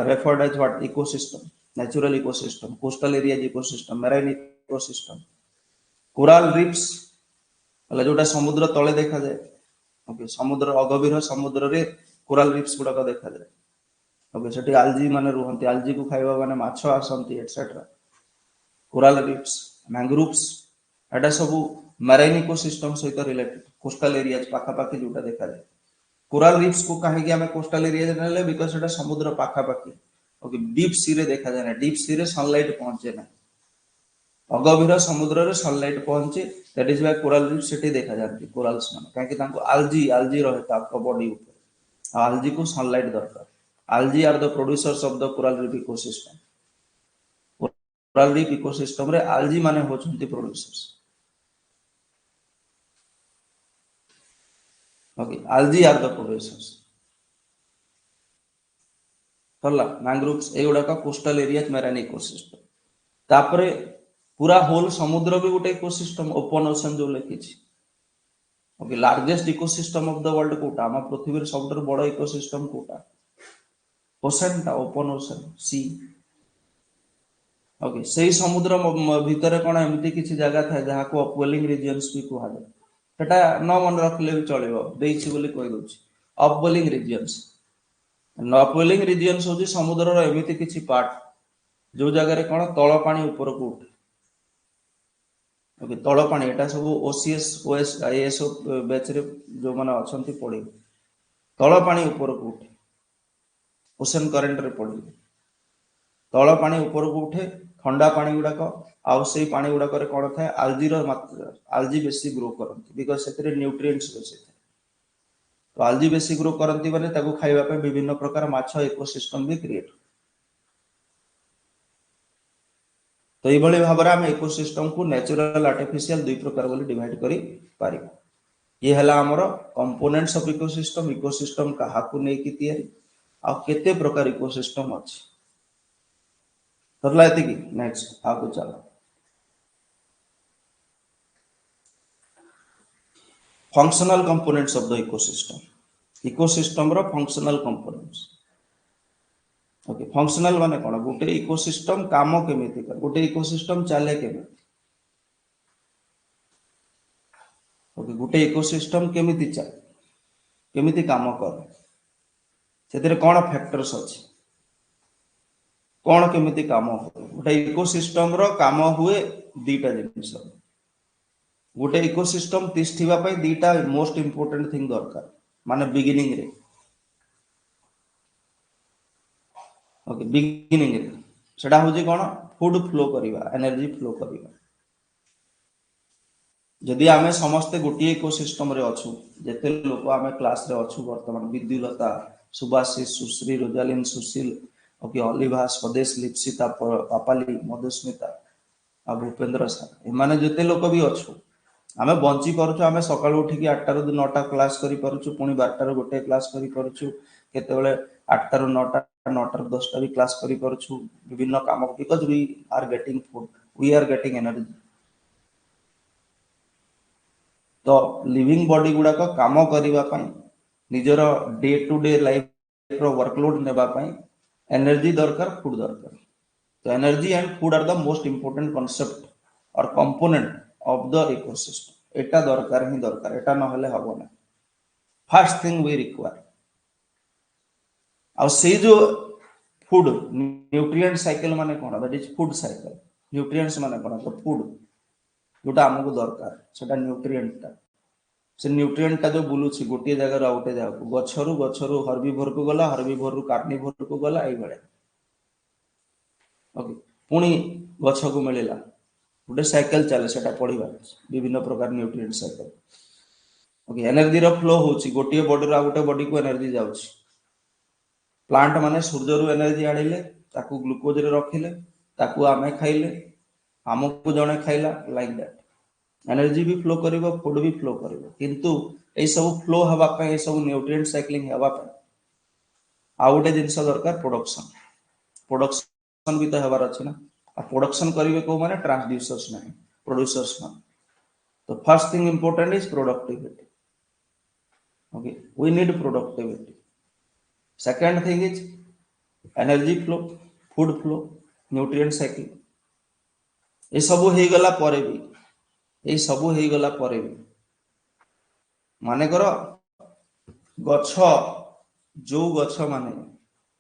referred as what ecosystem natural ecosystem coastal areas ecosystem marine ecosystem coral reefs मतलब जोटा समुद्र तले देखा जाए ओके समुद्र अगभीर समुद्र रे कोराल रिफ्स गुडा को देखा जाए ओके सेठी आल्जी माने रुहंती आल्जी को खाइबा माने माछो आसंती एटसेट्रा कोराल रिफ्स मैंग्रोव्स एटा सब मैरीन इकोसिस्टम सहित रिलेटेड कोस्टल एरियाज पाखा पाखी जोटा देखा जाए कोराल रिफ्स को काहे कि हमें कोस्टल एरिया नेले बिकॉज़ सेटा समुद्र पाखा पाखी ओके डीप सी रे देखा जाए ना डीप सी रे सनलाइट पहुंचे ना अगभीर समुद्र रे सनलाइट पहुंचे that is why coral reef city देखा जाती कोरल्स मान काहे तांको आल्जी आल्जी रहे ताको बॉडी ऊपर आल्जी को सनलाइट दरकार algae are the producers of the coral reef ecosystem coral reef ecosystem रे आल्जी माने होचंती producers okay algae are the producers होला मैंग्रोव्स एगुडा का कोस्टल एरियाज मैरीन इकोसिस्टम तापरे पूरा होल समुद्र भी गोटे इकोसिस्टम ओपन ओशन जो लेखि okay largest ecosystem of the world कोटा हम पृथ्वी रे सबटर बड़ इकोसिस्टम कोटा ओशन ता ओपन ओशन सी ओके सेही समुद्र भीतर कोन एमती किछि जगह था जहा को अपवेलिंग रीजन्स भी कुहा जाय सेटा न मन रखले भी चलेबो देइछि बोली कहि दोछि अपवेलिंग रीजन्स अपवेलिंग रीजन्स होछि समुद्र रो एमती किछि पार्ट जो जगह रे कोन तळ पानी ऊपर को उठे ओके तळ पानी एटा सब ओसीएस ओएस आईएसओ बैच रे जो माने अछंती पड़ी तळ पानी ऊपर को उठे ओशन करंट रे पड़ी तळ पानी ऊपर को उठे ठंडा पानी गुडा को आउ सेही पानी गुडा करे कोन थाए आल्जी रो आल्जी बेसी ग्रो करंती बिकॉज़ सेतरे न्यूट्रिएंट्स बेसी थाए तो आल्जी बेसी ग्रो करंती माने ताको खाइबा पे विभिन्न प्रकार माछ इकोसिस्टम भी क्रिएट तो ये भाव में इकोसिस्टम को नेचुरल आर्टिफिशियल दुई प्रकार बोली डिवाइड करी पारि ये हला हमर कंपोनेंट्स ऑफ इकोसिस्टम काहाकू नै कि तयारी आ केते प्रकार इकोसिस्टम अछि सरला एति कि नेक्स्ट आगु चलो functional components of the ecosystem रो फंक्शनल कंपोनेंट्स ओके फंक्शनल माने कोन गोटे इकोसिस्टम काम केमिति कर गोटे इकोसिस्टम चले केमिति ओके गोटे इकोसिस्टम केमिति चले केमिति काम कर सेतिर कोन फैक्टर्स अछि कौन केमिति काम हुए गोटे इकोसिस्टम रो काम हुए दीटा जिनिस गोटे इकोसिस्टम तिष्ठिबा पई दीटा मोस्ट इंपोर्टेंट थिंग दरकार माने बिगिनिंग रे ओके बिगिनिंग रे सेटा होजी कोन फूड फ्लो करिवा एनर्जी फ्लो करिवा जदि आमे समस्ते गोटे इकोसिस्टम रे अछु जेते लोक आमे क्लास रे अछु वर्तमान विद्युलता सुभाषिष सुश्री रोजालिन सुशील ओके अलिभा स्वदेश लिप्सिता पापाली मधुस्मिता आ भूपेंद्र सर एमाने जेते लोक भी अछु आमे बंची परछु आमे सकाळ उठिकी 8 ରୁ 9ଟା क्लास करि परछु पुनी 12 ରୁ गोटे क्लास करि परछु केतेबेले 8 ରୁ 9टा 9टा ରୁ 10टा भी क्लास करि परछु विभिन्न काम because we are getting food we are getting energy तो लिविंग बॉडी गुडा को काम करिवा पई निजर डे टू डे लाइफ रो वर्कलोड नेबा पई एनर्जी दरकार फूड दरकार तो energy and food are the most important concept और कंपोनेंट ऑफ द इकोसिस्टम एटा दरकार ही दरकार एटा न हले हबो ना फर्स्ट थिंग वी रिक्वायर आ से जो फूड न्यूट्रिएंट साइकिल माने कोन that is food cycle nutrients माने कोन तो फूड जोटा हमको दरकार सेटा न्यूट्रिएंट ता से न्यूट्रिएंट ता जो बुलुछि गोटे जगह रो आउटे जाऊ गछरु हर्बीभोर को गला हर्बीभोर रु कार्निभोर को गला एई बळे ओके पुनी गछ को मिलिला गोटे साइकिल चले सेटा पढिबा विभिन्न प्रकार न्यूट्रिएंट साइकिल ओके एनर्जी रो फ्लो होछि गोटे बॉडी रो गोटे बॉडी को एनर्जी जाउछि प्लांट माने सूर्य रु एनर्जी आडिले ताकू ग्लूकोज रे रखिले ताकू आमे खाइले हमको जने खाइला लाइक दैट एनर्जी भी फ्लो करिवो फूड भी फ्लो करिवो किंतु ए सब फ्लो हवा पे ए सब न्यूट्रिएंट साइक्लिंग हवा पे आ गोटे जिंस दरकार प्रोडक्शन भी तो हवार अछि ना आ प्रोडक्शन करिवे को माने ट्रांसड्यूसर्स नहीं प्रोड्यूसर्स ना तो first thing important is productivity okay we need productivity second thing is energy flow food flow nutrient cycle ए सबु हे गला परे भी ए सबु हे गला परे भी माने करो गछ जो गछ माने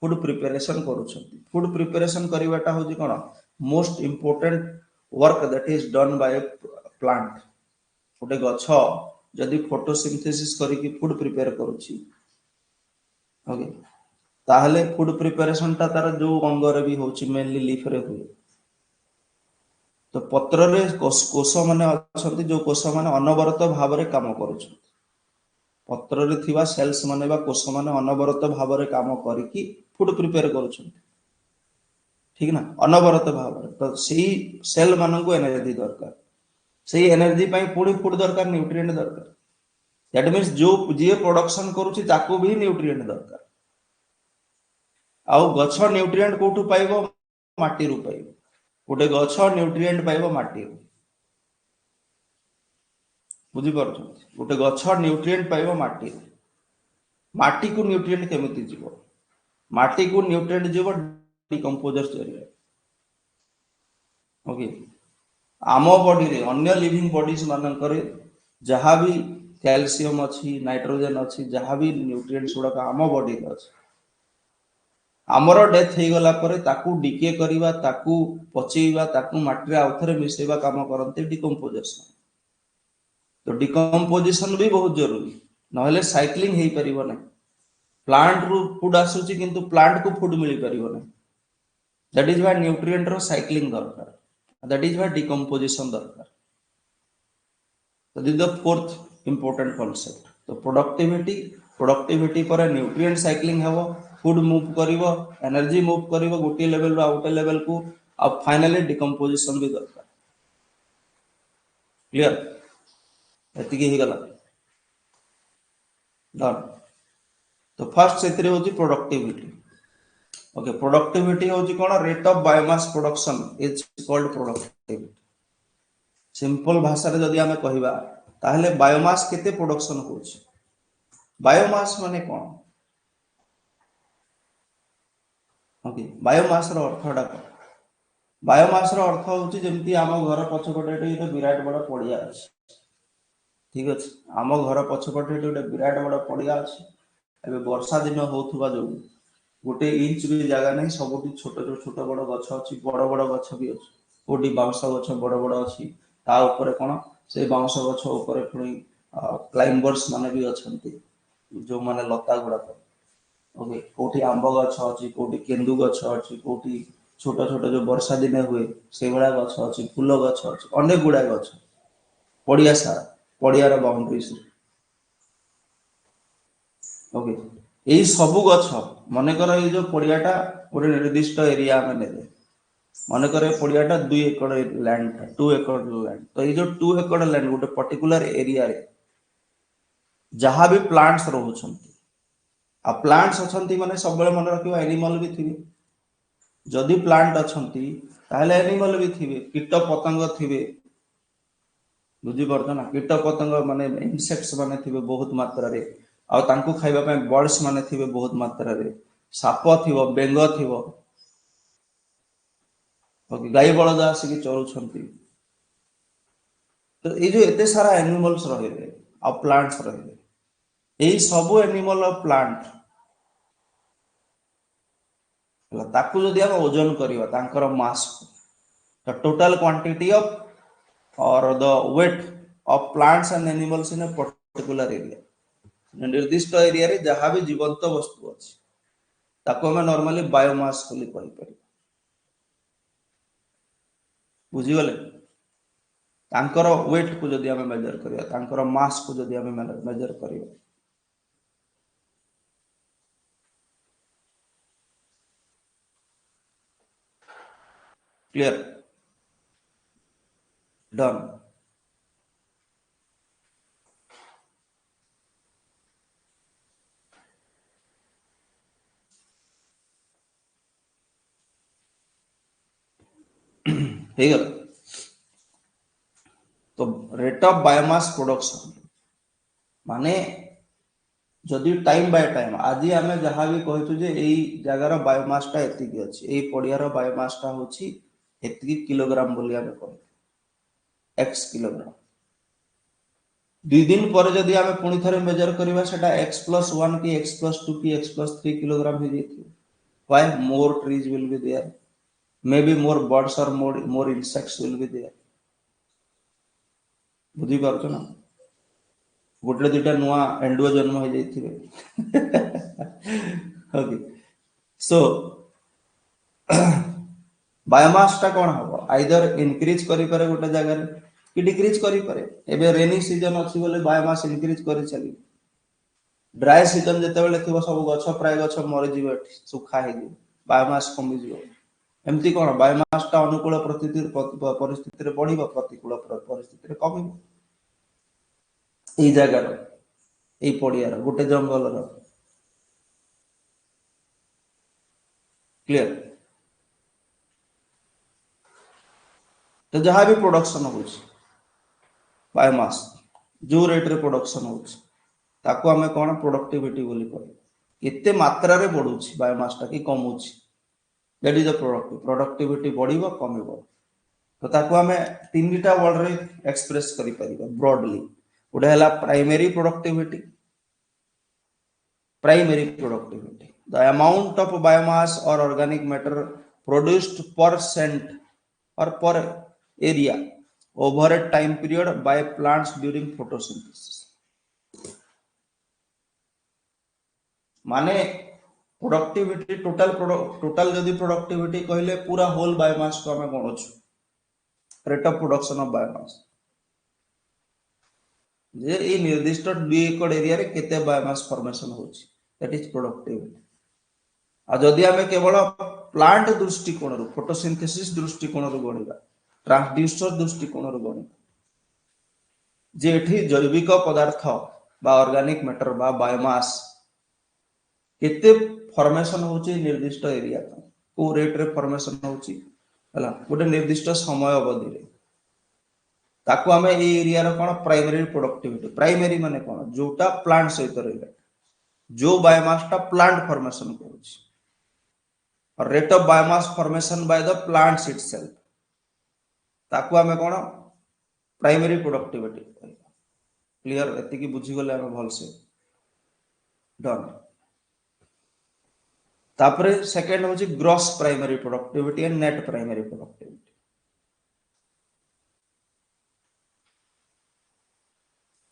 फूड प्रिपरेशन करूछंती फूड प्रिपरेशन करिवाटा होजी कोन most important work that is done by plant गोटे गछ जदि फोटोसिंथेसिस करी की फूड प्रिपेयर करूछि ओके ताहले फूड प्रिपरेशन ता तार जो अंग रे भी होछि मेनली लीफ रे हुए तो पत्र रे कोष माने अछंती जो कोष माने अनवरत भाव रे काम करूछंती पत्र रे थिबा सेल्स माने बा कोष माने अनवरत भाव रे काम करी की फूड प्रिपेयर करूछंती ठीक ना अनवरत भाव रे तो सेही सेल मानन को एनर्जी दरकार सेही एनर्जी पई पुडी फूड दरकार न्यूट्रिएंट दरकार दैट मींस जो जे प्रोडक्शन करूछि ताको भी न्यूट्रिएंट दरकार आउ गछ न्यूट्रिएंट कोठु पाइबो माटी रु पाइबो गोटे गछ न्यूट्रिएंट पाइबो माटी रु बुझी परछो गोटे गछ न्यूट्रिएंट पाइबो माटी को न्यूट्रिएंट केमिति जीवो माटी को न्यूट्रिएंट जीवो डिकम्पोजर जरिया ओके आम बॉडी रे अन्य लिविंग बॉडीज मानन करे जहां भी कैल्शियम अछि नाइट्रोजन अछि जहां भी न्यूट्रिएंट्स गुडा आम बॉडी रे अछि आमर डेथ हे गला परे ताकू डीके करिवा ताकू पचेइवा ताकू माटी रे आउथरे मिसेइवा काम करते डिकम्पोजिशन तो डिकम्पोजिशन भी बहुत जरूरी नहले साइक्लिंग हे परिबो नै प्लांट रु फूड आसुची किंतु प्लांट को फूड मिली परिबो नै दैट इज व्हाई न्यूट्रिएंट रो साइक्लिंग दरकार दैट इज व्हाई डिकम्पोजिशन दरकार तो this the fourth important concept तो प्रोडक्टिविटी पर न्यूट्रिएंट साइक्लिंग हेबो फूड मूव करिवो एनर्जी मूव करिवो गोटे लेवल रो आउट लेवल को अब फाइनली डिकम्पोजिशन भी दरकार क्लियर एति की गला डन तो फर्स्ट सेतरे होची प्रोडक्टिविटी ओके प्रोडक्टिविटी होची कोन rate of biomass production is called productivity simple भाषा रे जदी हमें कहिबा ताहले बायोमास केते प्रोडक्शन होची बायोमास माने कोन ओके बायोमास रो अर्थडा कोन बायोमास रो अर्थ होची जेमति आम घर पछपटे एटा विराट बड़ पड़िया अछि ठीक अछि आम घर पछपटे एटा विराट बड़ पड़िया अछि एबे वर्षा दिन होथुबा जो गोटे इंच भी जगह नहीं सब छोट छोट बड़ गछ अच्छी बड़ बड़ गछ भी अच्छी कोटी बाउंश गछ बड़ बड़ अच्छी ता ऊपर कौन से बाउंश गछ ऊपर पुणी क्लाइंबर्स माने भी अच्छे जो माने लता गुड़ाक ओके कोठी आंब गछ अच्छी कोठी केंदु गछ अच्छी कोठी छोट छोट जो वर्षा दिने हुए से भाया गछ अच्छी फूल गछ अच्छी अनेक गुड़ा गछ पड़िया सारा पड़ियार बाउंड्रीज ओके यही सबू गछ मनकर ये जो पड़ियाटा गोटे निर्दिष्ट एरिया आम ने मनकर पड़ियाटा 2 एकड़ लैंड 2 एकड़ लैंड तो ये जो 2 एकड़ लैंड गोटे पर्टिकुलर एरिया रे जहाँ भी प्लांट्स रोचंती आ प्लांट्स अच्छंती माने सब मन रखियो एनिमल भी थिबे जदि प्लांट अच्छंती ताहले एनिमल भी थिबे कीट पतंग थिबे बुझी पड़ता ना कीट पतंग माने इनसेक्ट्स माने थिबे बहुत मात्रा रे आ तांको खाइबा पय बर्ड्स माने थिबे बहुत मात्रा रे साप थिबो बेंग थिबो ओके गाय बलद आसिक चलुछंती तो ये जो एते सारा एनिमल्स रहिले आ प्लांट्स रहिले यही सब एनिमल और प्लांट ताकू जदि हम ओजन करवा तांकर mass the total quantity of or the weight of plants and animals in a particular area निर्दिष्ट एरिया रे जहाँ भी जीवंत वस्तु अच्छी ताको हमें नॉर्मली बायोमास बोली कहि परिबा बुझी गले तांकर वेट को जदि हमें मेजर करवा तांकर मास को जदि हमें मेजर करवा क्लियर डन हे गला तो रेट ऑफ बायोमास प्रोडक्शन माने जदि टाइम बाय टाइम आज आम जहाँ भी कहु यही जगार बायोमासटा एतिकी अच्छी यही पड़ियार बायोमासटा हूँ एतिकी किलोग्राम बोली आम कह एक्स किलोग्राम 2 दिन पर जदि आम पुणी थे मेजर करवा सेटा x+1 की x+2 की x+3 किलोग्राम हो जाए why more trees will be there may be more birds और more insects will be there बुझी पारछ ना गोटे दुटा नुआ एंडुओ जन्म हो जाइए ओके सो बायोमास टा कौन हम आइदर इनक्रीज करि पारे गोटे जगह कि डिक्रीज करि पारे एबे रेनी सीजन अछि बोले बायोमास इनक्रीज करि चली ड्राई सीजन जते बेले थिबो सब गछ प्राय गछ मरि जिवो सुखा हे जिवो बायोमास कमी जिवो एमती कौन बायोमास टा अनुकूल परिस्थिति रे बढ़िबो प्रतिकूल परिस्थिति रे कमिबो एई जगार एई पड़ियार गोटे जंगल रो क्लियर तो जहाँ भी प्रोडक्शन हो बायोमास जो रेट रे प्रोडक्शन हो ताको आमे कौन प्रोडक्टिविटी बोली कह केते मात्रा रे बढ़ुछि बायोमास टा कि कमुछि दैट इज द प्रोडक्टिविटी बढ़िबो कमिबो तो ताको आमे तीनटा वर्ड रे एक्सप्रेस करि परिबा ब्रॉडली उडा हला primary productivity the amount of biomass और ऑर्गेनिक मैटर प्रोड्यूस्ड पर Saint or per area over a time period by plants during photosynthesis माने प्रोडक्टिविटी टोटल जदि प्रोडक्टिविटी कहले पूरा होल बायोमास को हमें गणुछु rate of production of biomass जे ई निर्दिष्ट 2 एकड़ एरिया रे केते बायोमास फॉर्मेशन होछि दैट इज प्रोडक्टिविटी आ जदि हमें केवल प्लांट दृष्टिकोण रो फोटोसिंथेसिस दृष्टिकोण रो गणिबा ट्रांसड्यूसर दृष्टिकोण रो गणिबा जे एठी जैविक पदार्थ बा ऑर्गेनिक मैटर बा बायोमास केते फॉर्मेशन होची निर्दिष्ट एरिया को रेट रे फॉर्मेशन होची हला गोटे निर्दिष्ट समय अवधि रे ताको हमें ए एरिया रो कोन प्राइमरी प्रोडक्टिविटी प्राइमरी माने कोन जोटा प्लांट सहित रहले जो बायोमास टा प्लांट फॉर्मेशन करूची और rate of biomass formation by the plants itself ताको हमें कोन प्राइमरी प्रोडक्टिविटी क्लियर एति की बुझी गले हम भल से डन तापरे सेकंड होची gross primary productivity and net primary productivity.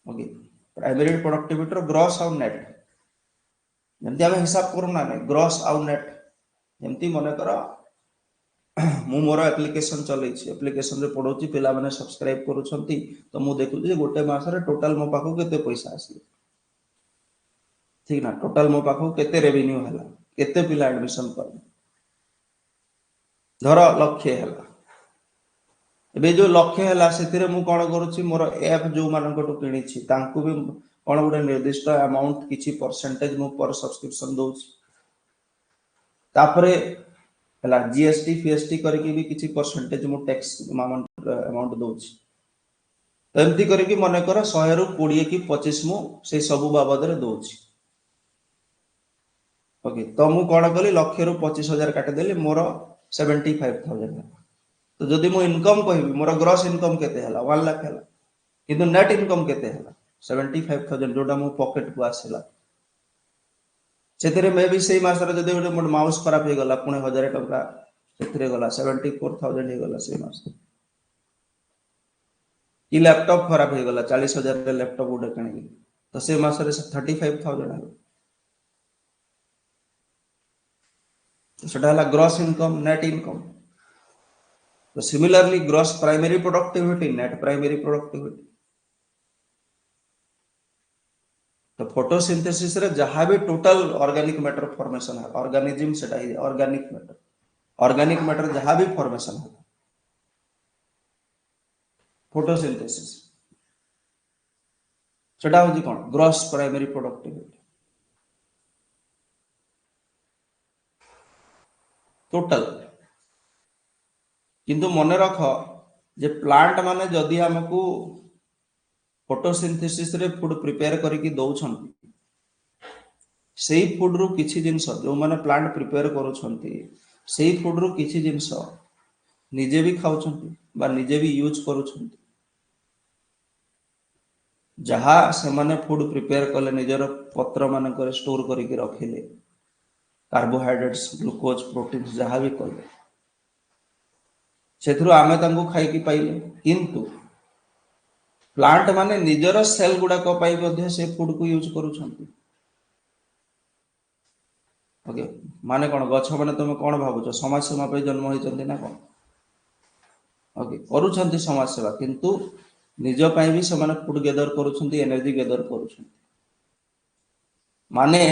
Okay, primary productivity रो ग्रॉस और नेट जमती आम हिसाब करूना ना ग्रॉस आउ नेट। जमती मन कर मु मोर एप्लिकेशन चलई एप्लिकेशन रे पढौची पिला माने सब्सक्राइब करूछंती तो मु देखु जे गोटे मास रे टोटल मो पाखो केते पैसा आसी, ठीक ना, टोटल मो पाखो केते रेवेन्यू हला, केते पिला एडमिशन कर धर लक्ष्य हला। एबे जो लक्ष्य हला सेतिरे मु कोन करूची मोर ऐप जो मानकटो किनिछि तांकु भी कोन गुटे निर्दिष्ट अमाउंट किछि परसेंटेज मु पर सब्सक्रिप्शन दोछि। तापरे हला जीएसटी फीएसटी करके भी किछि परसेंटेज मु टैक्स अमाउंट दोछि। तो एमती करके मन कर 100 रु 20 कि 25 मु से सब बाबद रे दोछि। ओके, तो मु कोन कली लक्ष्य रु 25,000 काटि देली मोर 75,000। तो जदि मु इनकम कहबी मोर ग्रॉस इनकम केते हला 1 लाख हला, किंतु नेट इनकम केते हला 75,000 जोटा मु पॉकेट को आसिला। सेतिरे मे भी सेही मासरे जदि गोटे मोर माउस खराब हे गला पुणे 1000 टका सेतिरे गला 74,000 हे गला सेही मास। कि लैपटॉप खराब हे गला 40,000 रे लैपटॉप गोटे किनि तो से मासरे 35,000 हला। तो सेटा हला ग्रॉस इनकम नेट इनकम। तो similarly gross primary productivity net primary productivity. तो फोटोसिंथेसिस रे जहां भी टोटल ऑर्गेनिक मैटर फॉर्मेशन है ऑर्गेनिज्म सेटा ही ऑर्गेनिक मैटर जहां भी फॉर्मेशन है फोटोसिंथेसिस सेटा होजी कोन ग्रॉस प्राइमरी प्रोडक्टिविटी टोटल। किंतु मन रख जे प्लांट माने जदि हमकु फोटोसिंथेसिस रे फूड प्रिपेयर करके दउछन सेही फूड रु किछि जिंस जो माने प्लांट प्रिपेयर करूछंती सेही फूड रु किछि जिंस निजे भी खाउछंती बा निजे भी यूज करूछंती। जहा से माने फूड प्रिपेयर कले निजर पत्र मान करे स्टोर करके रखिले कार्बोहाइड्रेट्स ग्लूकोज प्रोटीन जहा भी कले सेथुरु आमे तांको खाई की पाइले। किंतु प्लांट माने निजर सेल गुडा को पाई मध्ये से फूड को यूज करूछंती। ओके, माने कोन गछ माने तुम कोन भाबुछ समाज सेवा पे जन्म होइचंती ना कोन? ओके, करूछंती समाज सेवा किंतु निज पाई भी समान फूड गेदर करूछंती एनर्जी गेदर करूछंती। माने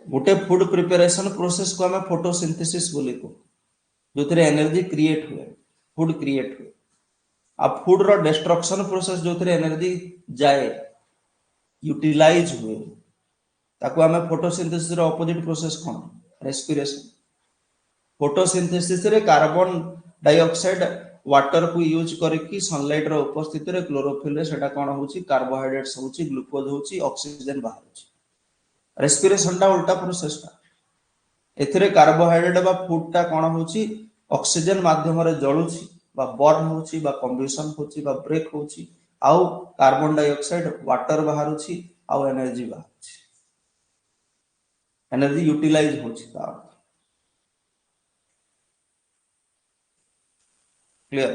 गोटे फूड प्रिपरेशन प्रोसेस को हमें फोटोसिंथेसिस बोली को जो थरे एनर्जी क्रिएट हुए फूड क्रिएट हुए। अब फूड रो डिस्ट्रक्शन प्रोसेस जो थरे एनर्जी जाए यूटिलाइज हुए ताको हमें फोटोसिंथेसिस रो ऑपोजिट प्रोसेस कोन रेस्पिरेशन। फोटोसिंथेसिस रे कार्बन डाइऑक्साइड वाटर को यूज करके सनलाइट रो उपस्थिति रे क्लोरोफिल रे सेटा कोन होची कार्बोहाइड्रेट्स होची ग्लूकोज होची ऑक्सीजन बाहर होची। रेस्पिरेशन टा उल्टा प्रोसेस टा एथिरे कार्बोहाइड्रेट बा फूड टा कोन होची ऑक्सीजन माध्यम रे जळुची बा बर्न होची बा कंबशन होची बा ब्रेक होची आउ कार्बन डाइऑक्साइड वाटर बाहर होची आउ एनर्जी बाहर होची एनर्जी यूटिलाइज होची ता क्लियर।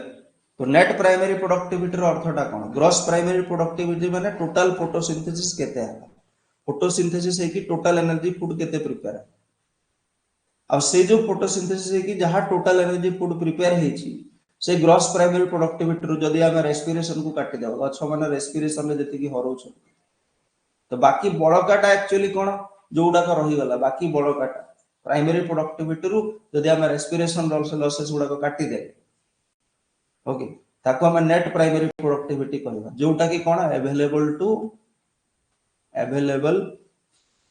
तो नेट प्राइमरी प्रोडक्टिविटी रो अर्थटा कोन ग्रॉस प्राइमरी प्रोडक्टिविटी माने टोटल फोटोसिंथेसिस केते है फोटोसिंथेसिस है कि टोटल एनर्जी फूड केते प्रिपेयर है अब से जो फोटोसिंथेसिस है कि जहां टोटल एनर्जी फूड प्रिपेयर हेची से ग्रॉस प्राइमरी प्रोडक्टिविटी रो जदी हम रेस्पिरेशन को काटी देबो गछ माने रेस्पिरेशन रे जति की हरौछ तो बाकी बळकाटा एक्चुअली कोन जोडा का रही गला बाकी बळकाटा प्राइमरी प्रोडक्टिविटी रो जदी हम रेस्पिरेशन लॉसेस गुडा को काटी दे ओके ताको हम नेट प्राइमरी प्रोडक्टिविटी कहबा जोटा की कोन available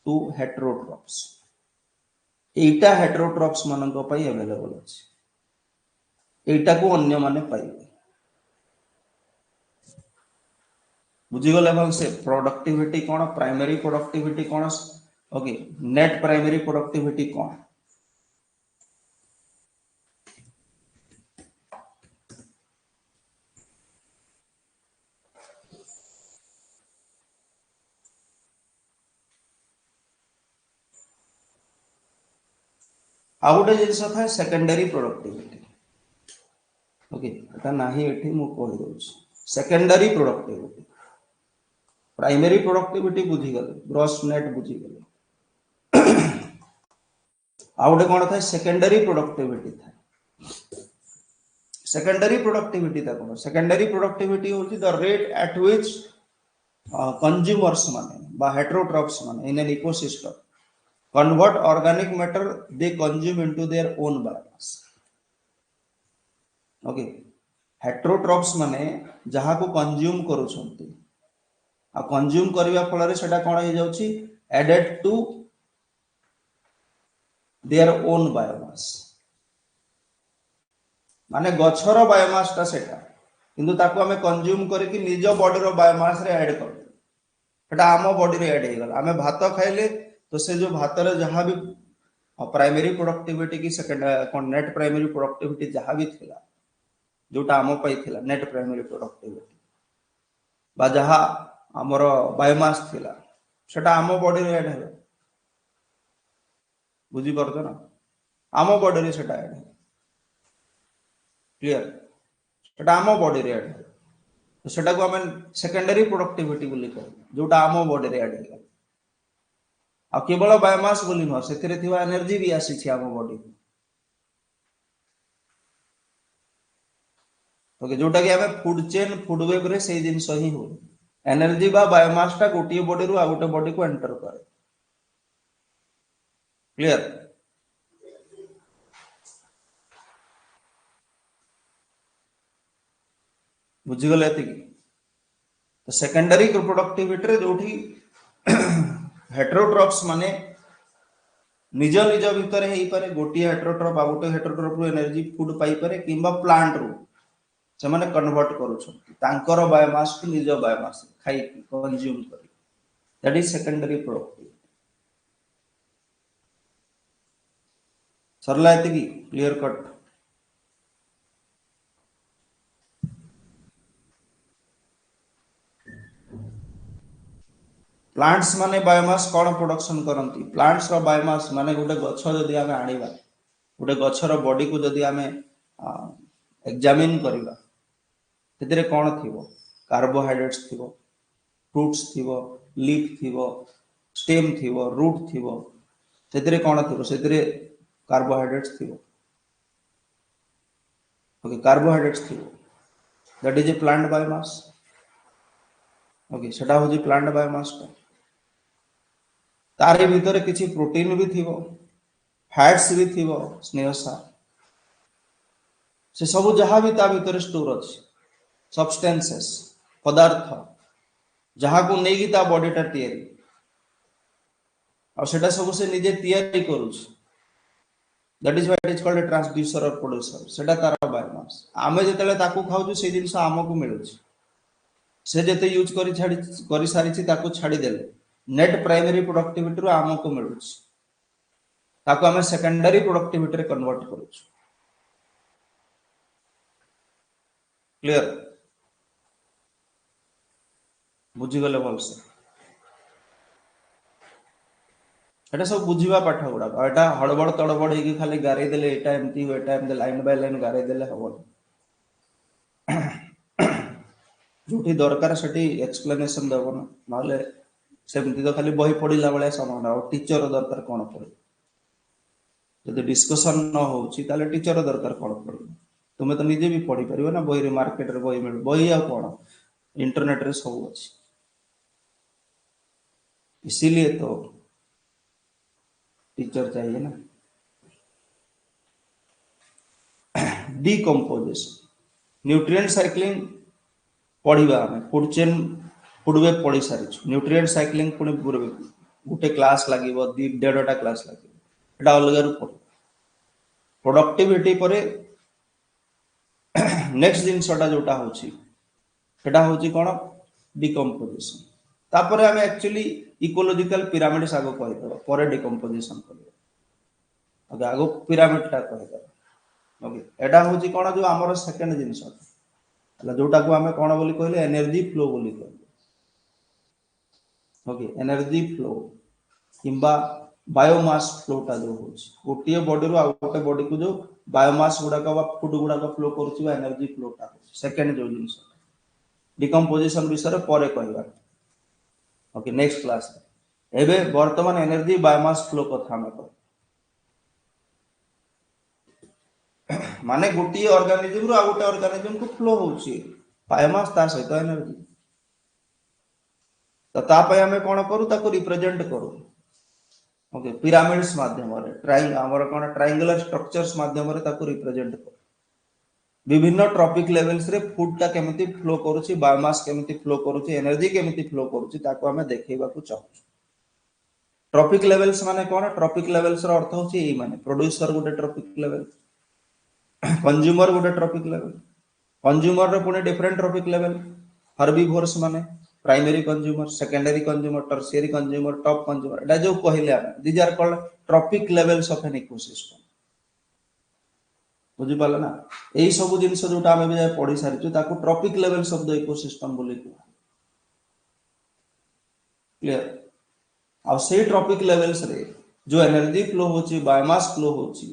to heterotrophs Etah heterotrophs मानन को पई अवेलेबल अछि एटा को अन्य माने पाइबे बुझी गले भल से प्रोडक्टिविटी कोन प्राइमरी प्रोडक्टिविटी कोन ओके नेट प्राइमरी प्रोडक्टिविटी कोन। आ गोटे जिनस था सेकेंडरी प्रोडक्टिविटी। ओके एटा नाही एठी मु कहि दउछ सेकेंडरी प्रोडक्टिविटी। प्राइमरी प्रोडक्टिविटी बुझी गले ग्रॉस नेट बुझी गले आ गोटे कोन था सेकेंडरी प्रोडक्टिविटी था। सेकेंडरी प्रोडक्टिविटी था कोन सेकेंडरी प्रोडक्टिविटी होची the rate at which consumers माने बा हेटेरोट्रॉप्स माने in an ecosystem convert organic matter they consume into their own biomass। Okay heterotrophs माने जहा को कंज्यूम करूछंती आ कंज्यूम करबा फल रे सेटा कोन हे जाउची added to their own biomass माने गछर बायोमास ता सेटा किंतु ताको हमें कंज्यूम करके निज बॉडी रो बायोमास रे ऐड कर सेटा आम बॉडी रे ऐड हे गला हमें भात खाइले तो से जो भात रे जहां भी प्राइमरी प्रोडक्टिविटी की सेकंड नेट प्राइमरी प्रोडक्टिविटी जहां भी थिला जोटा आम पाई थिला नेट प्राइमरी प्रोडक्टिविटी बा जहां हमर बायोमास थिला सेटा आम बॉडी रे ऐड हे बुझी परतो ना आम बॉडी रे सेटा ऐड क्लियर सेटा आम बॉडी रे ऐड तो सेटा को हमें सेकेंडरी प्रोडक्टिविटी बोली कहू जोटा आम बॉडी रे ऐड हे आ केवल बायोमास बोली न से एनर्जी भी आसी आम बॉडी ओके जोटा कि हमें फूड चेन फूड वेब रे से जिनस ही हो एनर्जी बा बायोमास टा गोटे बॉडी रु आ गोटे बॉडी को एंटर करे क्लियर बुझी गले एति तो सेकेंडरी प्रोडक्टिविटी रे जोठी हेटेरोट्रॉप्स माने निज निज भितर हेई पारे गोटी हेटेरोट्रॉप आ गोटे हेटेरोट्रॉप रो एनर्जी फूड पाई पारे किंबा प्लांट रो से माने कन्वर्ट करूछन तांकर बायोमास को निज बायोमास खाई कंज्यूम करी दैट इज सेकेंडरी प्रोडक्टिविटी सरला एति की क्लियर कट प्लांट्स माने बायोमास कौन प्रोडक्शन करती प्लांट्स रो बायोमास माने गोटे गछ जदि आमे आनिबा गोटे गछर बॉडी को जदि आमे एग्जामिन करिबा तेरे कौन थिबो कार्बोहाइड्रेट्स थिबो फ्रूट्स थिबो लीफ थिबो स्टेम थिबो रूट थिबो तेरे कौन थिबो सेतरे कार्बोहाइड्रेट्स थिबो ओके कार्बोहाइड्रेट्स थिबो that is a plant biomass okay सेटा होजी प्लांट बायोमास तारे भीतर किसी प्रोटीन भी थिबो फैट्स भी थिबो स्नेहसार से सब जहां भी ता भीतर स्टोर अछि सब्सटेंसेस पदार्थ जहां को नेगी ता बॉडी टा तैयारी और सेटा सब से निजे तैयारी करूछ that is what is called a transducer or producer सेटा तारा बायोमास आमे जेतले ताकू खाउछु से जिंस हमकु मिलुछ से जेते यूज करी छाडी करी सारी छी ताकू छाडी देले नेट प्राइमरी प्रोडक्टिविटी रो हमकु मिलुछ ताकू हमें सेकेंडरी प्रोडक्टिविटी रे कन्वर्ट करूछ क्लियर बुझी गले भलसे एटा सब बुझीबा पाठ गुडा एटा हड़बड़ तड़बड़ हेकी खाली गारे देले एटा एमती हो एटा एमते लाइन बाय लाइन गारे देले हबो जोठी दरकार सटी एक्सप्लेनेशन देबो ना माले सेमती तो खाली बही पढिला बेले समान और टीचर दरकार कोन पड़े जदि डिस्कशन न होउची ताले टीचर दरकार कोन पड़े तुमे तो निजे भी पढ़ी परिबो ना बही रे मार्केट रे बही मिल बही आ कोन इंटरनेट रे सब अछि इसीलिए तो टीचर चाहिए ना डिकम्पोजिशन न्यूट्रिएंट साइक्लिंग पढ़िबा हमें फूड चेन फूड वेब पढ़ी सारी न्यूट्रिएंट साइक्लिंग पुणी गोटे क्लास लागिबो 1.5टा क्लास लागिबो एटा अलग रु पढ़ प्रोडक्टिविटी परे नेक्स्ट जिनसटा जोटा होची सेटा होची कोन डिकम्पोजिशन तापरे हमें एक्चुअली इकोलॉजिकल पिरामिड सागो कहि दो परे डिकम्पोजिशन करियो ओके आगो पिरामिड ता कहि दो ओके एटा होची कोन जो हमर सेकंड जिनस हला जोटा को हमें कोन बोली कहले एनर्जी फ्लो बोली कहले ओके एनर्जी फ्लो किंबा बायोमास फ्लोटा जो होची गोटे बॉडी रो आउ गोटे बॉडी को जो बायोमास गुडा का फूड गुडा का फ्लो करूची एनर्जी फ्लोटा सेकंड जो जिंस डिकम्पोजिशन विषय पर कहवा ओके नेक्स्ट क्लास एबे वर्तमान एनर्जी बायोमास फ्लो कथा हम माने गोटे ऑर्गेनिज्म रो आ गोटे ऑर्गेनिज्म को फ्लो होची बायोमास ता सहित एनर्जी तो ता पय हमें कोन करू ताको रिप्रेजेंट करू ओके पिरामिड्स माध्यम रे ट्रायंगल हमर कोन ट्रायंगुलर स्ट्रक्चर्स माध्यम रे ताको रिप्रेजेंट करू विभिन्न ट्रॉपिक लेवल्स रे फूड ता केमिति फ्लो करूची बायोमास केमिति फ्लो करूची एनर्जी केमिति फ्लो करूची ताको हमें देखैबा को चाहू ट्रॉपिक लेवल्स माने कोन ट्रॉपिक लेवल्स रो अर्थ होची ए माने प्रोड्यूसर गोटे ट्रॉपिक लेवल कंज्यूमर गोटे ट्रॉपिक लेवल कंज्यूमर रे पुणे डिफरेंट ट्रॉपिक लेवल हर्बिवोर्स माने primary consumer secondary consumer tertiary consumer top consumer एटा जो कहले हम these are called trophic levels of an ecosystem बुझी पाला ना एई सब जिंस जोटा हम भी पढ़ी सारिछु ताको tropic levels of the ecosystem बोली क्लियर आ से ट्रॉपिक लेवल्स रे जो एनर्जी फ्लो होची बायोमास फ्लो होची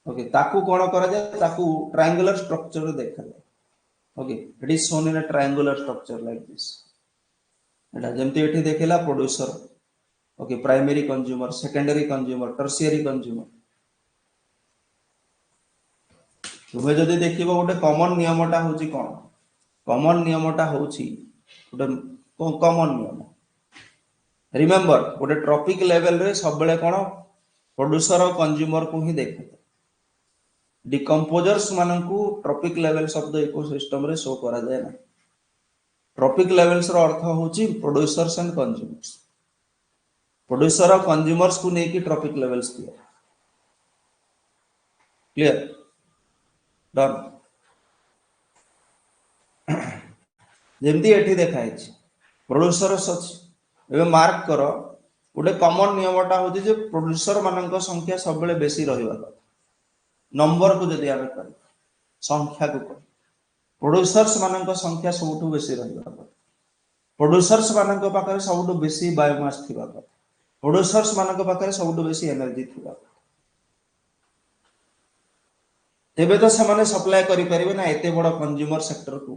ओके ताको कोन करा जाय ताको ट्रायंगुलर स्ट्रक्चर देखा जाय okay it is shown in a triangular structure like this एटा जेमति एठी देखेला producer okay primary consumer secondary consumer tertiary consumer तुम्हें जदि देखिबो गोटे कॉमन नियमटा होची कोन कॉमन नियमटा होची गोटे कॉमन नियम रिमेंबर गोटे ट्रॉपिक लेवल रे सब बेले कोन प्रोड्यूसर और कंज्यूमर को ही देखते डिकम्पोजर्स मानकू trophic levels of the ecosystem रे शो करा जाय ना ट्रॉपिक लेवल्स रो अर्थ होची प्रोड्यूसर्स एंड कंज्यूमर्स प्रोड्यूसर और कंज्यूमर्स को नेकी ट्रॉपिक लेवल्स दिया क्लियर डन जेमती एठी देखाय छी प्रोड्यूसर सच एबे मार्क करो गोटे कॉमन नियमटा होची जे प्रोड्यूसर मानक संख्या सब बेले बेसी रहिबा नंबर को जदि आवे कर संख्या को कर प्रोड्यूसर्स मानक संख्या सबुठु बेसी रहिबा प्रोड्यूसर्स मानक पाखरे सबुठु बेसी बायोमास थिबा प्रोड्यूसर्स मानक पाखरे सबुठु बेसी एनर्जी थिबा तेबे तो से माने सप्लाई करि परिबे ना एते बड़ कंज्यूमर सेक्टर को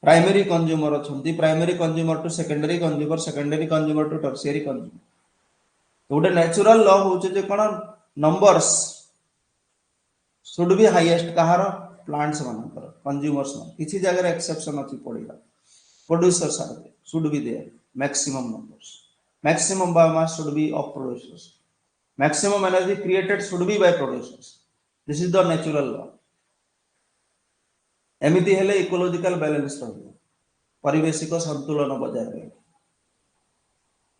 प्राइमरी कंज्यूमर अछंती primary consumer to secondary consumer to tertiary consumer गोटे नेचुरल लॉ होचे जे कोन नंबर्स शुड बी हाईएस्ट कहार प्लांट्स मानकर कंज्यूमर्स मान किछि जगह एक्सेप्शन अछि पड़िला producers are should be their maximum numbers maximum biomass should be of producers maximum energy created should be by producers this is the natural law एमिति हेले ecological balance रहबो परिवेशिक संतुलन बजाय रहे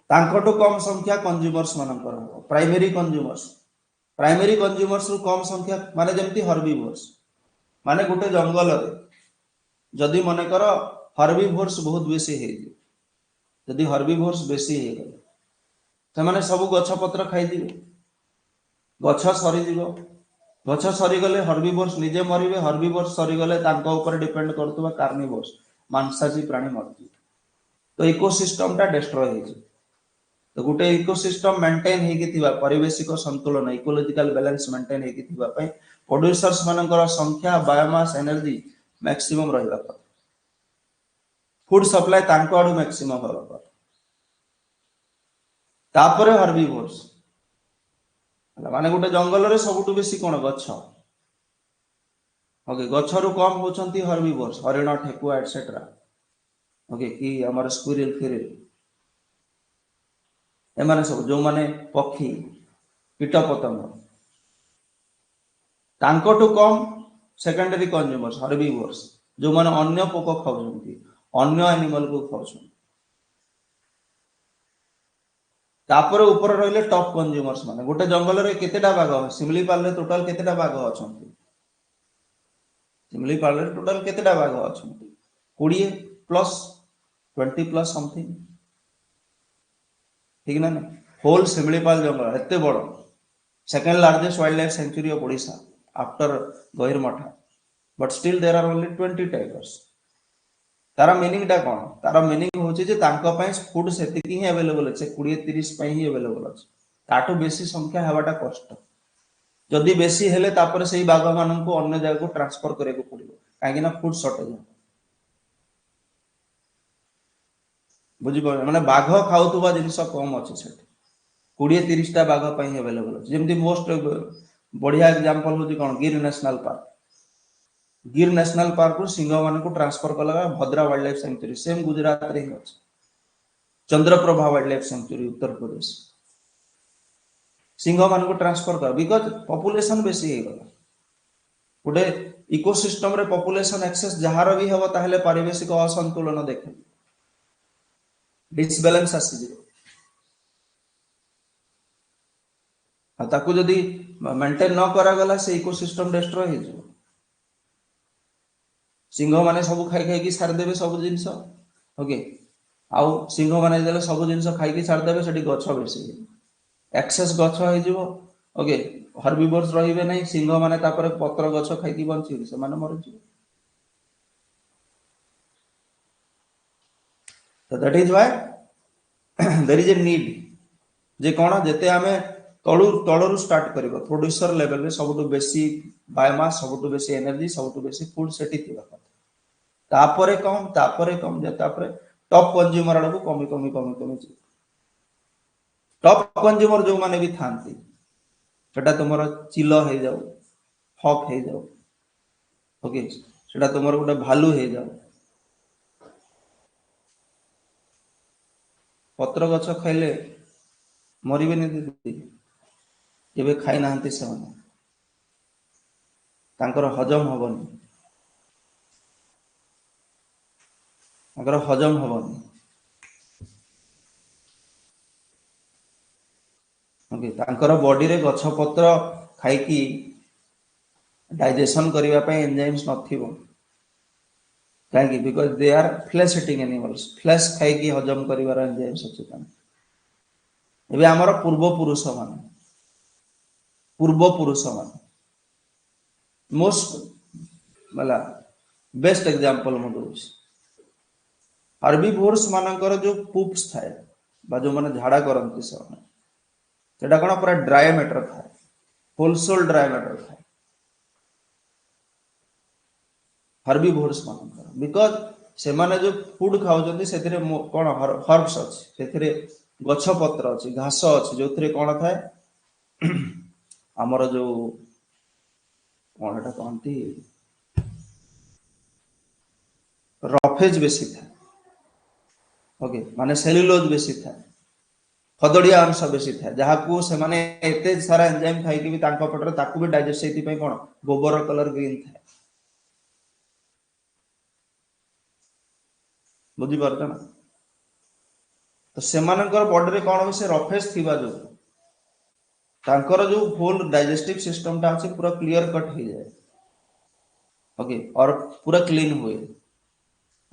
तांकटो कम संख्या कंज्यूमर्स मानकर प्राइमरी कंज्यूमर्स रु कम संख्या माने जेमति हर्बिवोर्स माने गोटे जंगल रे जदि मने कर हर्बिवोर्स बहुत बेसी हे जदि हर्बिवोर्स बेसी हे गले से माने सब गछ पत्र खाइ दिबे गछ सरी जीवो गछ सरी गले हर्बिवोर्स निजे मरिबे हर्बिवोर्स सरी गले तांको ऊपर डिपेंड करतबा कार्निवोर्स मांसाहारी प्राणी मरजी तो इकोसिस्टम टा डिस्ट्रॉय हे जे तो गोटे इकोसिस्टम मेंटेन हेकी थिबा परिवेशिक संतुलन इकोलॉजिकल बैलेंस मेंटेन हेकी थिबा पय प्रोड्यूसर्स मानकर संख्या बायोमास एनर्जी मैक्सिमम रहबा पर फूड सप्लाई तांको आडू मैक्सिमम होबा पर तापरे हर्बिवोर्स माने गोटे जंगल रे सबुटु बेसी कोन गछ ओके गछ रु कम होचंती हर्बिवोर्स हरिण ठेकुआ एटसेट्रा ओके की हमर स्क्विरल फिरिल एमाने सब जो माने पक्षी कीट पतंग तांकोटु कम सेकेंडरी कंज्यूमर्स हर्बिवोर्स जो माने अन्य पोक खाउछंती अन्य एनिमल को खाउछंती तापर ऊपर रहिले टॉप कंज्यूमर्स माने गोटे जंगल रे केतेटा बाघ सिमलीपाल रे टोटल केतेटा बाघ अछंती सिमलीपाल रे टोटल केतेटा बाघ अछंती 20 प्लस 20 प्लस समथिंग ठीक ना होल सिमलीपाल जंगल एते बड़ second largest wildlife sanctuary of Odisha after Gahirmatha but still there are only 20 tigers तार मीनिंग टा कौन तार मीनिंग होची जे तांको पय फूड सेतिकी ही अवेलेबल अछि 20-30 पय ही अवेलेबल अछि ताटू बेसी संख्या हेबाटा कष्ट जदि बेसी हेले तापर सेही बाघ मानन को अन्य जगह को ट्रांसफर करे को पड़िबो काहे ना फूड शॉर्टेज बुझी पड़े माने बाघ खाउतबा जिंस कम अछि सेठी 20-30 टा बाघ पय अवेलेबल अछि जेमति मोस्ट बढ़िया एग्जांपल होची कोन Gir national park Gir national park को सिंह मान को ट्रांसफर कला Bhadra wildlife sanctuary same Gujarat रे ही अछि Chandraprabha wildlife sanctuary Uttar Pradesh सिंह मान को ट्रांसफर कर बिकॉज पॉपुलेशन बेसी हे गला गोटे इकोसिस्टम रे पॉपुलेशन एक्सेस जहार भी हबो ताहले पारिवेशिक असंतुलन देखे डिसबैलेंस आसी आ ताकू जदी मेंटेन न करा गला से इकोसिस्टम डिस्ट्रॉय हे जो सिंह माने सब खाई खाई की सार देबे सब जिंस ओके आउ सिंह माने जले सब जिंस खाई की सार देबे सेठी गछ बेसी एक्सेस गछ हे जिवो ओके हर्बिवोर्स रहिबे नै सिंह माने तापर पत्र गछ खाई की बंची से माने मर जिवो तो that is why there is a need जे कोन जेते आमे तळु स्टार्ट करिवो प्रोड्यूसर लेवल रे सबटु बेसी बायोमास सबटु बेसी एनर्जी सबटु बेसी फूड सेठी थिबा तापरे कम जे तापरे टॉप कंज्यूमर आडू कमी कमी कमी कमी टॉप कंज्यूमर जो माने भी थांती सेटा तुमरो चिलो हे जाऊ हॉक हे जाऊ ओके सेटा तुमरो गोटे भालू हे जाऊ पत्र गछ खाइले मरिबे नि दीदी केबे खाइ नाहंती से माने तांकर हजम हबनी तांकर हजम हबनी ओके तांकर बॉडी रे गछ पत्र खाइ की डाइजेशन करिवा पे एंजाइम्स नथिबो काहे की because they are flesh eating animals flesh खाइ की हजम करिवार एंजाइम्स अछि तान एबे हमर पूर्व पुरुष मान मोस्ट मला बेस्ट एग्जांपल म दोस हर्बिवोर्स मानकर जो पुप्स थाए बा जो माने झाड़ा करंती से सेटा कोन पूरा ड्राई मैटर थाए होलसोल ड्राई मैटर थाए हर्बिवोर्स मानकर बिकॉज़ से माने जो फूड खाउजंती सेथिरे कोन हर्ब्स अछि सेथिरे गछ पत्र अछि घास अछि जोथिरे कोन थाए हमर जो कोन हटा कहंती रफेज बेसी था ओके माने सेल्युलोज बेसी था खदड़िया अंश बेसी था जहा को से माने एते सारा एंजाइम खाइ की भी तांको पटर ताकू भी डाइजेस्ट सेति पय कोन गोबर कलर ग्रीन था बुझी परता ना तो से मानकर बॉडी रे कोन से रफेज थिबा जो तांकर जो होल डाइजेस्टिव सिस्टम ता अछि पूरा क्लियर कट हो जाए ओके और पूरा क्लीन हुए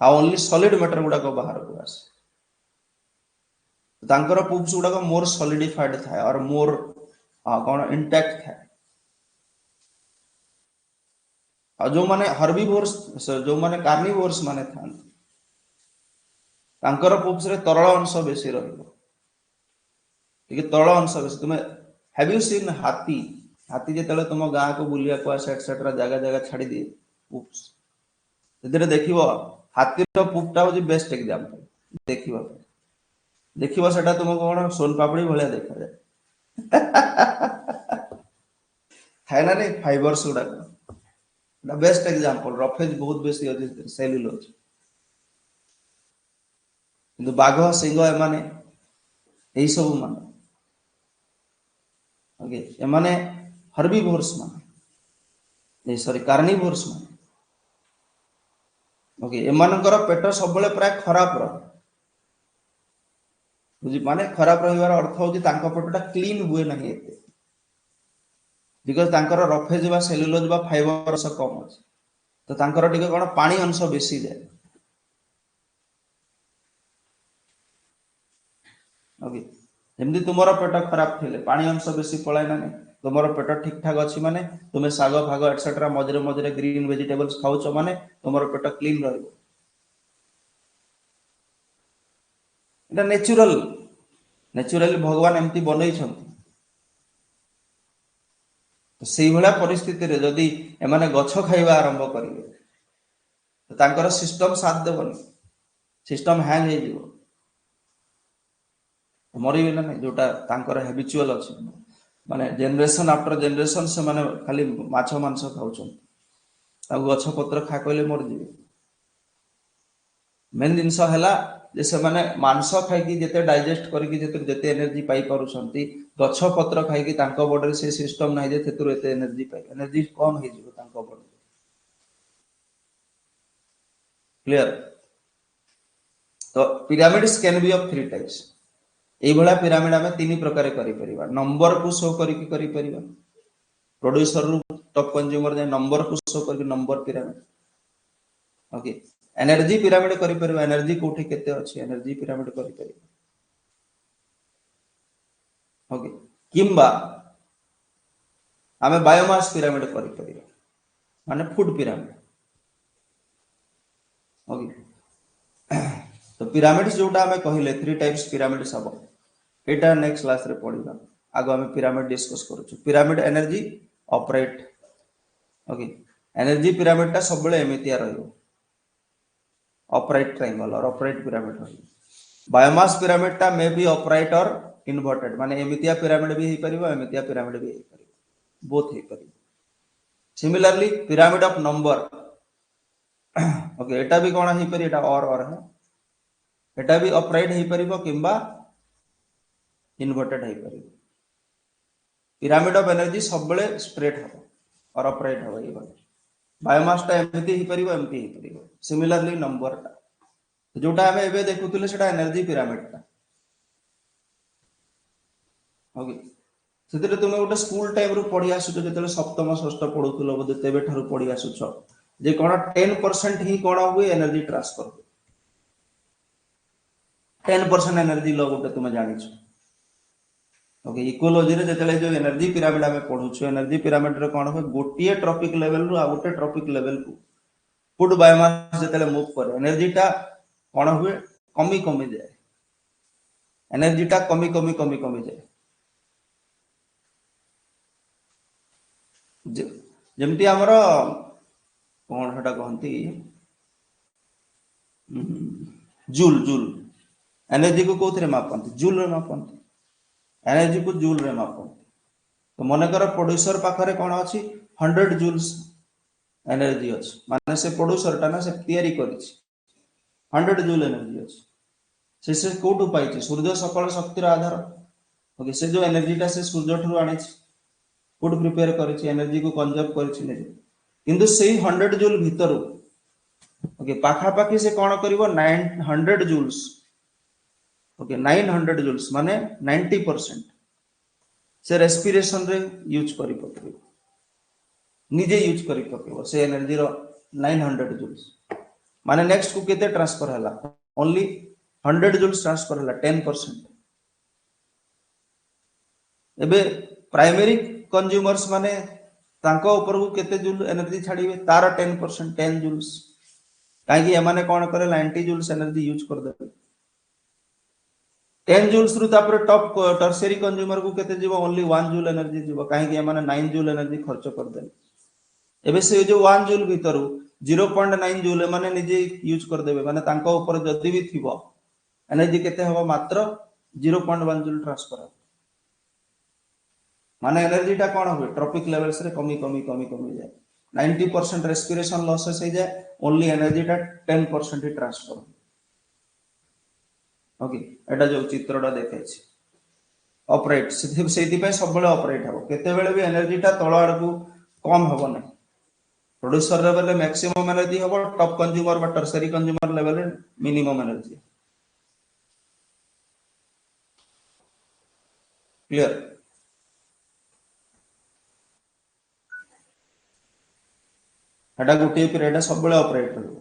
आ ओनली सॉलिड मैटर गुडा को बाहर को आसे तांकर पुप्स गुडा को मोर सॉलिडिफाइड था और मोर कोन इंटैक्ट था आ जो माने हर्बिवोर्स जो माने कार्निवोर्स माने थान तांकर पुप्स रे तरल अंश बेसी रहइबो ठीक तरल अंश बेसी तुमे हैव यू सीन हाथी हाथी जे तले तुम गां को बुलिया को एटसेट्रा जगह जगह छाड़ी दिए पुप्स सेते देखिबो हाथी रो पुपटा हो बेस्ट एग्जांपल देखिबो देखिबो सेटा तुमको कोन सोन पापड़ी भलिया देखा जाए है ना नहीं फाइबर्स गुडा द बेस्ट एग्जांपल रफेज बहुत बेसी अछि सेल्युलोज किंतु बाघ सिंह एमाने एई सब माने ओके एमाने हर्बिवोर्स माने सॉरी कार्निवोर्स माने ओके एमानकर पेट सब बेले प्राय खराब रह बुझी माने खराब रहिवार अर्थ हो कि तांका पेटटा क्लीन हुए नहीं एते बिकॉज़ तांकर रफेज बा सेल्युलोज बा फाइबर अंश कम अछि तो तांकर टिके कोन पानी अंश बेसी जाय ओके जेमदी तुमरो पेट खराब थिले पानी अंश बेसी पळाय ना नहीं तुमरो पेट ठीक ठाक अछि माने तुमे साग भाग एटसेट्रा मजरे मजरे ग्रीन वेजिटेबल्स खाउछो माने तुमरो पेट क्लीन रहइबो এটা ନ୍ୟାଚୁରାଲି ଭଗବାନ ଏମିତି ବନେଇଛନ୍ତି। ସେଇଭଳିଆ ପରିସ୍ଥିତିରେ ଯଦି ଏମାନେ ଗଛ ଖାଇବା ଆରମ୍ଭ କରିବେ ତ ତାଙ୍କର ସିଷ୍ଟମ ସାଥ ଦେବନି, ସିଷ୍ଟମ ହ୍ୟାଙ୍ଗ ହେଇଯିବ, ମରିବେ ନା ନାହିଁ। ଯୋଉଟା ତାଙ୍କର ହ୍ୟାବିଚୁଆଲ ଅଛି, ମାନେ ଜେନେରେସନ ଆଫ୍ଟର ଜେନେରେସନ ସେମାନେ ଖାଲି ମାଛ ମାଂସ ଖାଉଛନ୍ତି, ତାକୁ ଗଛ ପତ୍ର ଖା କହିଲେ ମରିଯିବେ। ମେନ୍ ଜିନିଷ ହେଲା ଯେ ସେମାନେ ମାଂସ ଖାଇକି ଯେତେ ଡାଇଜେଷ୍ଟ କରିକି ଯେତେ ଏନର୍ଜି ପାଇପାରୁଛନ୍ତି, ଗଛ ପତ୍ର ଖାଇକି ତାଙ୍କ ବଡିରେ ସେ ସିଷ୍ଟମ ନାହିଁ ଯେ ସେଥିରୁ ଏତେ ଏନର୍ଜି ପାଇବେ, ଏନର୍ଜି କମ ହେଇଯିବ ତାଙ୍କ ବଡି। କ୍ଲିୟର? ତ pyramids can be of 3 types। এইଭଳିଆ ପିରାମିଡ ଆମେ 3 ପ୍ରକାର କରିପାରିବା। ନମ୍ବରକୁ ଶୋ କରିକି କରିପାରିବା, ପ୍ରୋଡ୍ୟୁସର ରୁ ଟପ୍ କନଜ୍ୟୁମର ଯାଏ ନମ୍ବରକୁ ଶୋ କରିକି number pyramid. Okay, energy pyramid କରିପାରିବା, ଏନର୍ଜି କୋଉଠି କେତେ ଅଛି ଏନର୍ଜି ପିରାମିଡ କରିପାରିବା। ଓକେ, କିମ୍ବା ଆମେ ବାୟୋମାସ ପିରାମିଡ କରିପାରିବା, ମାନେ ଫୁଡ ପିରାମିଡ। ଓକେ, तो पिरामिड्स जोटा आमे कहले 3 टाइप्स पिरामिड्स हबो, एटा नेक्स्ट क्लास रे पढिबा। आगो आमे पिरामिड डिस्कस करूछु। Pyramid energy upright. Okay, energy pyramid ता सब बेले एमितिया रहइबो, upright triangle or upright pyramid रहइबो। बायोमास पिरामिड ता may be upright or inverted, माने एमितिया पिरामिड भी हेइ परिबो, एमितिया पिरामिड भी हेइ परिबो, बोथ हेइ परिबो। Similarly pyramid of number, okay, एटा भी कोन हेइ परि, एटा और है, एटा भी ऑपरेट हेइ परिबो किंबा इन्वर्टेड हेइ परिबो। पिरामिड ऑफ एनर्जी सब बेले स्ट्रेट हबो और ऑपरेट हबो ये बात। बायोमास ता एमिति हेइ परिबो, एमिति हेइ परिबो। सिमिलरली नंबर ता जोटा हमें एबे देखुतले सेटा एनर्जी पिरामिड ता। ओके, सेतरे तुमे गोटे स्कूल टाइम रु पढी आसुछो, जेतेले सप्तम षष्ठ पढुतलो बोधे तेबे ठारु पढी आसुछो जे कोन 10% ही कोन हुए एनर्जी ट्रांसफर हुए। 10% एनर्जी लो गोटे तुमे जानिछो। ओके, इकोलॉजी रे जेतेले जो एनर्जी पिरामिड हमें पढुछो, एनर्जी पिरामिड रे कोन हुए गोटिए ट्रॉपिक लेवल रु आ गोटे ट्रॉपिक लेवल को फूड बायोमास जेतेले मूव करे, एनर्जी ता कोन हुए कमी कमी जाए, एनर्जी ता कमी कमी कमी कमी जाए। जेमती हमर कोन हटा कहंती जूल एनर्जी को कोथरे मापंती, जूल रे मापंती, एनर्जी को जूल रे मापंती। तो मन कर प्रोड्यूसर पाखरे कोन अछि 100 जूल्स एनर्जी अछि, माने से प्रोड्यूसर ता ना से तयारी करिछि 100 जूल एनर्जी अछि। से कोठु पाइछि, सूर्य सकल शक्तिर आधार। ओके, से जो एनर्जी ता से सूर्य ठुरु आनिछि, फूड प्रिपेयर करिछि, एनर्जी को कंजर्व करिछि ने, किंतु सेही 100 जूल भितरु ओके पाखा पाखी से कोन करिवो 900 जूल्स। ओके, 900 जूल्स माने 90% से रेस्पिरेशन रे यूज करि पकेबो, निजे यूज करि पकेबो से एनर्जी रो 900 जूल्स। माने नेक्स्ट को केते ट्रांसफर हला, ओनली 100 जूल्स ट्रांसफर हला, 10%। एबे प्राइमरी कंज्यूमर्स माने तांको ऊपर को केते जूल एनर्जी छाड़ीबे, तार 10%, 10 जूल्स। काहे एमाने कोन करे 90 जूल्स एनर्जी यूज कर देबे। 10 जूल्स रु तापर टॉप टर्शियरी कंज्यूमर को केते जीवो, ओनली 1 जूल एनर्जी जीवो, काहे एमाने 9 जूल एनर्जी खर्च कर देबे। एबे से जो 1 जूल भीतरु 0.9 जूल माने निजे यूज कर देबे, माने तांको ऊपर जदी भी थिबो एनर्जी केते हबो, मात्र 0.1 जूल ट्रांसफर हो। माने एनर्जी ता कोन होय ट्रॉपिक लेवल्स रे कमी कमी कमी कमी जाए, 90% रेस्पिरेशन लॉसेस हो जाए, ओनली एनर्जी ता 10% ही ट्रांसफर। ओके, एटा जो चित्रटा देखाइछि ऑपरेट सेति पे सब बेले ऑपरेट हबो, केते बेले भी एनर्जी ता तळ आडकू कम हबो नै। प्रोड्यूसर लेवल रे मैक्सिमम एनर्जी हबो, टॉप कंज्यूमर बा टर्शियरी कंज्यूमर लेवल रे मिनिमम एनर्जी। क्लियर? एटा गोटे पीरियड सब बेले ऑपरेट हबो।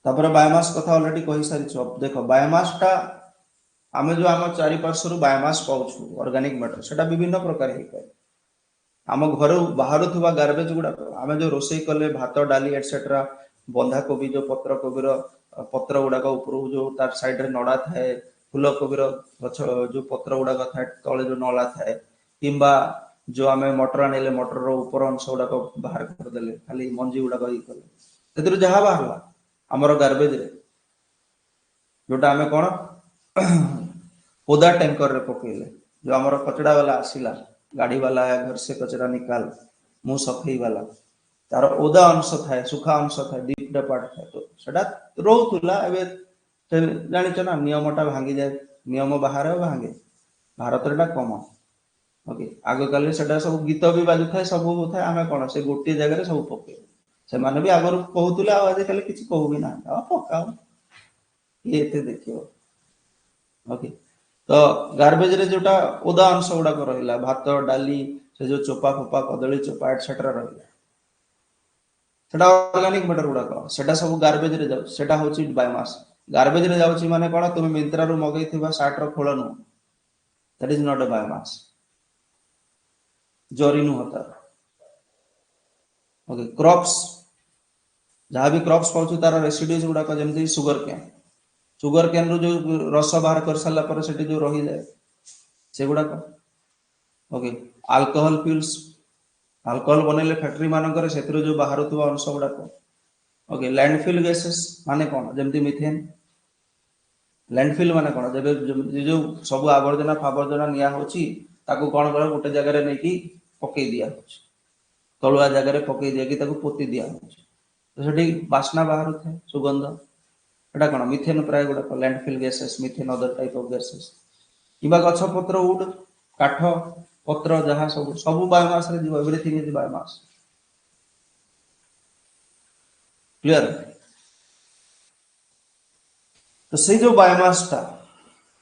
तापर बायोमास कथा ऑलरेडी कहि सारि छ। देखो बायोमास ता आमे जो आम चारि पार्श्व बायोमास पाउछु ऑर्गेनिक मैटर, सेटा विभिन्न प्रकार हे पाए। आम घर बाहर थुवा गार्बेज गुडा आमे जो रोसई कले भात डाली एटसेट्रा, बंधा कोबी जो पत्र कोबी रो पत्र गुड़ाक ऊपर जो तार साइड रे नड़ा थाए फूल कोबीर गछ जो पत्र गुड़ाक थाए तले जो नला थाए किंबा जो आम मटर आनिले मटर ऊपर अंश गुड़ाक बाहर करदे खाली मंजी गुड़ाक ये जहाँ बाहर आमर गार्बेज रे जोटा आम कौन ओदा टैंकर रे पकेले जो आमर कचड़ा वाला आसिला गाड़ी वाला घर से कचरा निकाल मुँह सफेई वाला तार ओदा अंश थाए सुखा अंश थाए दीटा पार्ट थाए तो सेटा रोला जानिच ना नियमटा भांगी जाए नियम बाहर भांगे भारत रे कमन ओके आग काल से सब गीत भी बाजू थाए सब थाए आम कौन से गोटे जगह सब पके से माने भी आगर कहूले आजिकल किसी कहू भी ना पकाओ ये देखियो ओके तो गार्बेज रे जोटा ओदा अंश गुड़ाक रहा भात डाली से जो चोपा फोपा कदली चोपा एटसेट्रा रहा ऑर्गेनिक मैटर गुड़ाक सेटा सब गार्बेज रे जाउ सेटा होची बायोमास गार्बेज रे जाउची माने कोन तुम मिंत्रा रो मगई थिबा शार्ट रो खोल नु that is not a biomass जरी नु होता ओके क्रॉप्स जहाँ भी क्रॉप्स पाउछु तार रेसिड्यूज गुड़ाक जेमति सुगर कैन रो जो रस बाहर कर साला पर सेठी जो रही जाए से गुड़ाक ओके अल्कोहल फ्यूल्स अल्कोहल बनैले फैक्ट्री मानकर से जो बाहर अंश गुड़ाक ओके लैंडफिल गैसेस माने कौन जमती मिथेन लैंडफिल माने कौन जब जो सब आवर्जना फावर्जना निया होची ताकू कौन कर गोटे जगह नहीं कि पकई दिया होची तलुआ जगह पकई दिया कि ताकू पोती दिया होची तो सेठी बास्ना बाहर थे सुगंध एटा कौन मिथेन प्राय गुड़ाक landfill gases methane other type of gases किबा गछ पत्र वुड काठ पत्र जहाँ सब सब बायोमास रे जीव एवरीथिंग इज बायोमास क्लियर तो से जो बायोमास टा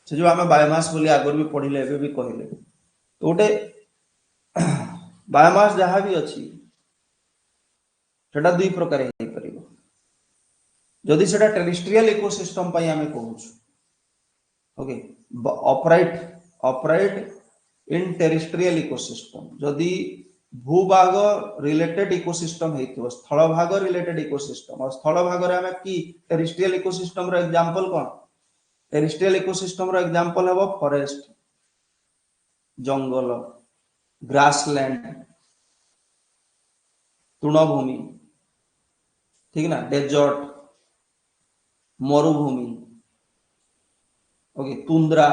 से जो आम बायोमास बोली आगर भी पढ़ले एवं भी कहले तो गोटे बायोमास जहाँ भी अच्छी सेटा दुई प्रकार हो पार जदि सेटा टेरेस्ट्रियल इकोसिस्टम पई आमे कहूछु ओके ऑपराइट इन टेरेस्ट्रियल इकोसिस्टम जदि भूभाग रिलेटेड इकोसिस्टम हेतिबो स्थल भाग रिलेटेड इकोसिस्टम और स्थल भाग रे आमे की टेरेस्ट्रियल इकोसिस्टम रो एग्जांपल कोन टेरेस्ट्रियल इकोसिस्टम रो एग्जांपल हेबो फॉरेस्ट जंगल ग्रासलैंड तृणभूमि ठीक ना डेजर्ट मरुभूमि ओके तुंद्रा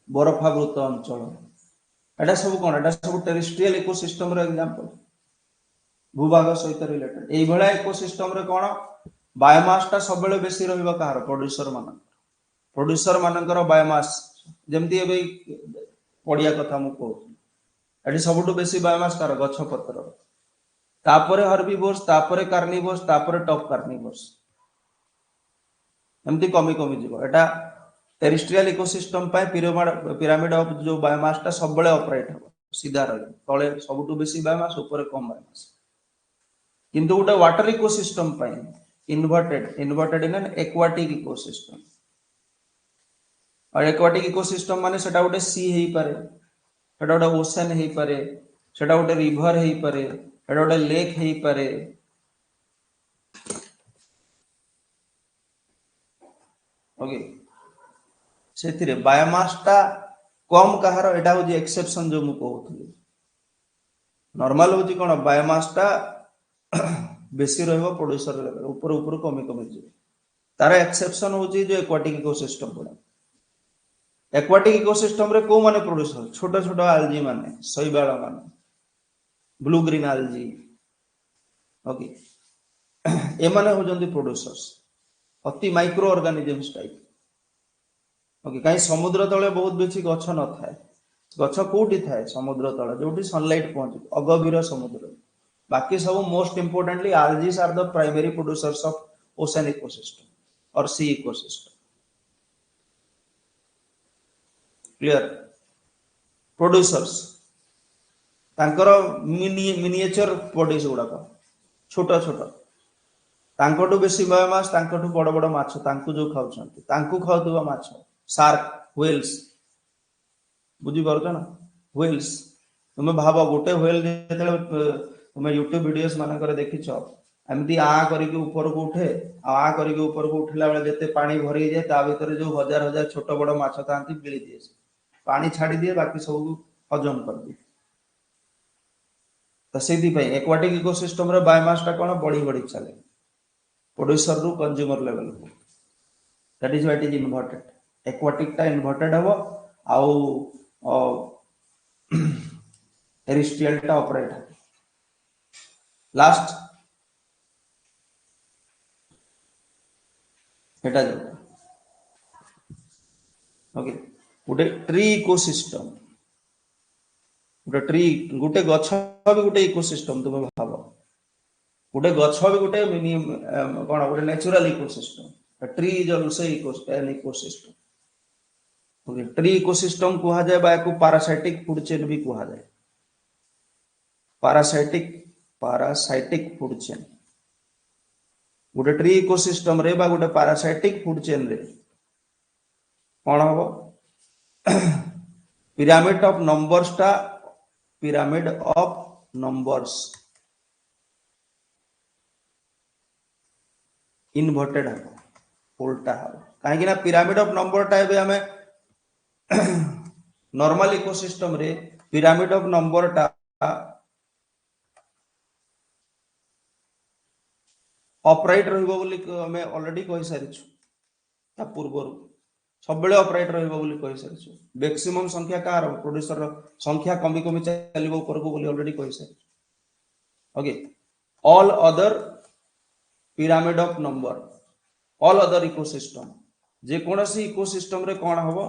बरफावृत अंचल एटा सब कौन एटा सब टेरेस्ट्रियल इकोसिस्टम रो एग्जांपल भूभाग सहित रिलेटेड एई भला इकोसिस्टम रे कौन बायोमास टा सब बेले बेसी रहइबा कार प्रोड्यूसर मानकर बायोमास जेमती एबे पड़िया कथा मु कहू एटी सबटु बेसी बायोमास कार गछ पत्र तापरे हर्बिवोर्स तापरे कार्निवोर्स तापरे टॉप कार्निवोर्स एमती कमी कमी जीव एटा टेरेस्ट्रियल इकोसिस्टम पाए पिरामिड ऑफ जो बायोमास टा सब बेले ऑपरेट हो सीधा रहे तळे सबटु बेसी बायोमास ऊपर कम बायोमास किंतु गोटे वाटर इकोसिस्टम पाए inverted in an aquatic ecosystem और एक्वाटिक इकोसिस्टम माने सेटा गोटे सी हेई पारे सेटा गोटे ओशन हेई पारे सेटा गोटे रिवर हेई पारे सेटा गोटे लेक हेई पारे ओके से बायोमास टा कम कहार एटा हो एक्सेप्शन जो मु कहूथली नॉर्मल हो कौन बायोमास टा बेसी रहइबो प्रोड्यूसर लेवल ऊपर ऊपर कमी कमी जे तार एक्सेप्शन हो जो एक्वाटिक इकोसिस्टम पड़ा एक्वाटिक इकोसिस्टम रे को माने प्रोड्यूसर छोट छोट आल्जी माने शैवाल माने ब्लू ग्रीन आल्जी ओके ए माने हो जंती प्रोड्यूसर्स अति माइक्रो ऑर्गेनिजम्स टाइप ओके कहीं समुद्र तले बहुत बेसी गछ न थाए गछ कोठी थाए समुद्र तले जोटी सनलाइट पहुंचे अगभीर समुद्र बाकी सब most importantly algae are the primary producers of ocean ecosystem or sea ecosystem clear producers तांकर मिनिएचर बॉडीज गुड़ाक छोट छोट तांकटू बेसी बायोमास तांकटू बड़ बड़ माछ तांकू जो खाउछंती तांकू खाउतबा माछ शार्क व्हेल्स बुझी पारछ ना व्हेल्स तुम भाव गोटे व्हेल जेतेले तुम यूट्यूब वीडियोस मानकर देखिछ एमती आ करके ऊपर को उठे आ करके ऊपर को उठला बेले जते पानी भरी जाए ता भीतर जो हजार हजार छोट बड़ माछ थांती गिली दिए पानी छाड़ी दिए बाकी सब हजम कर दिए तो से एक्वाटिक इकोसिस्टम रे बायोमास टा कोन बढ़ी बढ़ी चले प्रोड्यूसर रु कंज्यूमर लेवल को that is what is inverted aquatic टा इन्वर्टेड हबो आउ टेरेस्ट्रियल टा ऑपरेट लास्ट हेटा जो ओके गोटे ट्री इकोसिस्टम गोटे ट्री गोटे गछ भी गोटे इकोसिस्टम तुम भाव गोटे गछ भी गोटे कौन गोटे natural ecosystem tree is also an ecosystem okay tree ecosystem कहा जाए बा को पैरासाइटिक फूड चेन भी कहा जाए पैरासाइटिक फूड चेन गोटे ट्री इकोसिस्टम रे बा गोटे पैरासाइटिक फूड चेन रे कौन हम पिरामिड ऑफ नंबर्स टा पिरामिड ऑफ नंबर्स इन्वर्टेड हम उल्टा हम कहीं ना पिरामिड ऑफ नंबर टा एबे हमें नॉर्मल इकोसिस्टम रे पिरामिड ऑफ नंबर टा ऑपरेट रहइबो बोली हमें ऑलरेडी कहि सारिछु ता पूर्व सब ऑपरेट रहइबो बोली कहि सारिछु मैक्सिमम संख्या कार प्रोड्यूसर संख्या कमी कमी चलिबो ऊपर को बोली ऑलरेडी कहि सारिछु okay all other pyramid of number all other ecosystem जे कोनसी इकोसिस्टम रे कोन हबो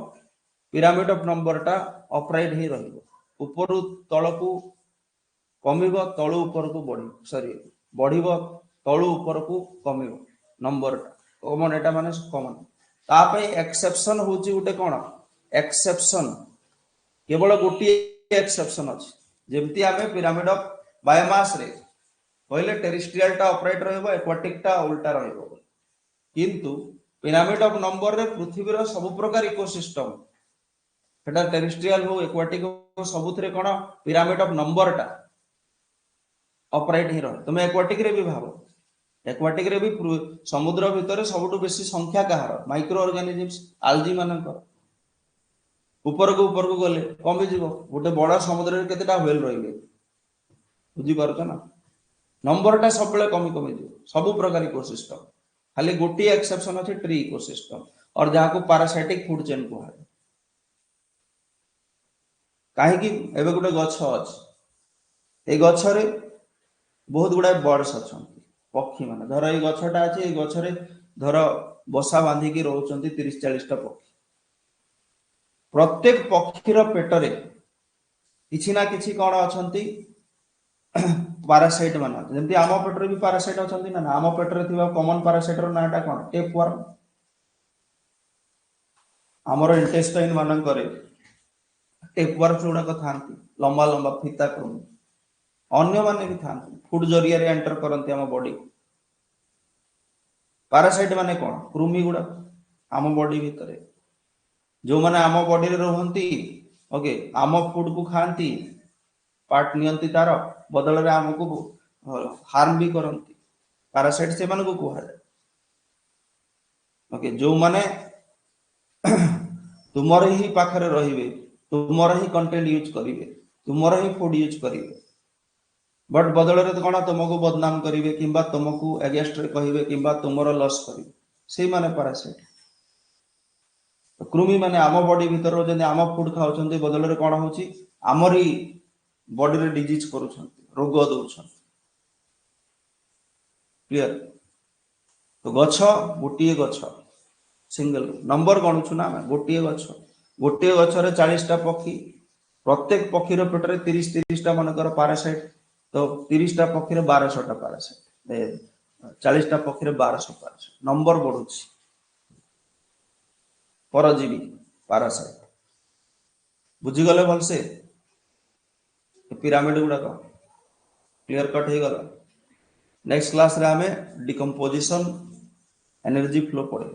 पिरामिड ऑफ नंबर टा ऑपरेट ही रहइबो ऊपर तळ को कमिबो तळ ऊपर को बढ़ी सॉरी बढ़िबो तळु ऊपर को कमिबो नंबर कॉमन एटा माने कॉमन ता पे एक्सेप्शन होची उटे कोन एक्सेप्शन केवल गोटी एक्सेप्शन अछि जेमती आमे पिरामिड ऑफ बायोमास रे पहिले टेरेस्ट्रियल टा ऑपरेट रहइबो एक्वाटिक टा उल्टा रहइबो किंतु पिरामिड ऑफ नंबर रे पृथ्वी रो सब प्रकार इकोसिस्टम सेटा टेरेस्ट्रियल हो एक्वाटिक हो सबुथरे कोन पिरामिड ऑफ नंबर टा ऑपरेट ही रह तुम एक्वाटिक रे भी भाबो एक्वाटिक रे भी समुद्र भितर सबटु बेसी संख्या कहार माइक्रो ऑर्गेनिजम्स आल्जी मानकर ऊपर को गले कमी जीवो गोटे बड़ा समुद्र रे केतेटा व्हेल रहिबे बुझी परछ ना नंबर टा सब बेले कमी कमी जीवो सब प्रकार इकोसिस्टम खाली गोटी एक्सेप्शन अछि ट्री इकोसिस्टम और जहा को पैरासाइटिक फूड चेन को है काहे कि एबे गोटे गछ अछि ए गछ रे बहुत गुडा बर्ड्स अछन पक्षी माने धर ए गछटा अछि ए गछ रे धर बसा बांधी की रहउचंती 30 40 टा पक्षी प्रत्येक पक्षीर पेटरे किछि ना किछि कोन अछंती पैरासाइट माने जेंति आम पेटरे भी पैरासाइट अछंती ना आम पेटरे थिबा कॉमन पैरासाइट रो नाटा कोन टेपवर्म हमर इंटेस्टाइन मानन करे टेपवर्म जोडा को थांती लंबा लंबा फीता क्रम अन्य माने भी थांती फूड जरिया रे एंटर करंती हम बॉडी पैरासाइट माने कोन कृमि गुडा हम बॉडी भीतरे जो माने आम बॉडी रे रहंती ओके आम फूड को खांती पार्ट नियंती तार बदल रे हमको हार्म भी करंती पैरासाइट से माने को कुहा जाय ओके जो माने तुमर ही पाखरे रहिबे तुमर ही कंटेंट यूज करिवे तुमर ही फूड यूज करिवे बट बदल रे कोन तुमको बदनाम करिवे किंबा तुमको अगेंस्ट रे कहिवे किंबा तुमरो लॉस करिवे से माने पैरासाइट तो कृमि माने आम बॉडी भीतर जने आम फूड खाउछन्ते बदल रे कोन होची आमरी बॉडी रे डिजीज करूछन्ते रोग दउछन्ते क्लियर तो गछ गोटिए गछ सिंगल नंबर गणुछु ना गोटिए गछ रे 40 टा पक्षी प्रत्येक पक्षी रो पेट रे 30 30 टा मानकर पैरासाइट तो 30 टा पक्षी रे 1200 टा पैरासाइट 40 टा पक्षी रे 1200 पैरासाइट नंबर बढ़ुछि परजीवी पैरासाइट बुझी गले भल से पिरामिड गुडा क्लियर कट हो गला नेक्स्ट क्लास रे हमें डिकम्पोजिशन एनर्जी फ्लो पढ़े।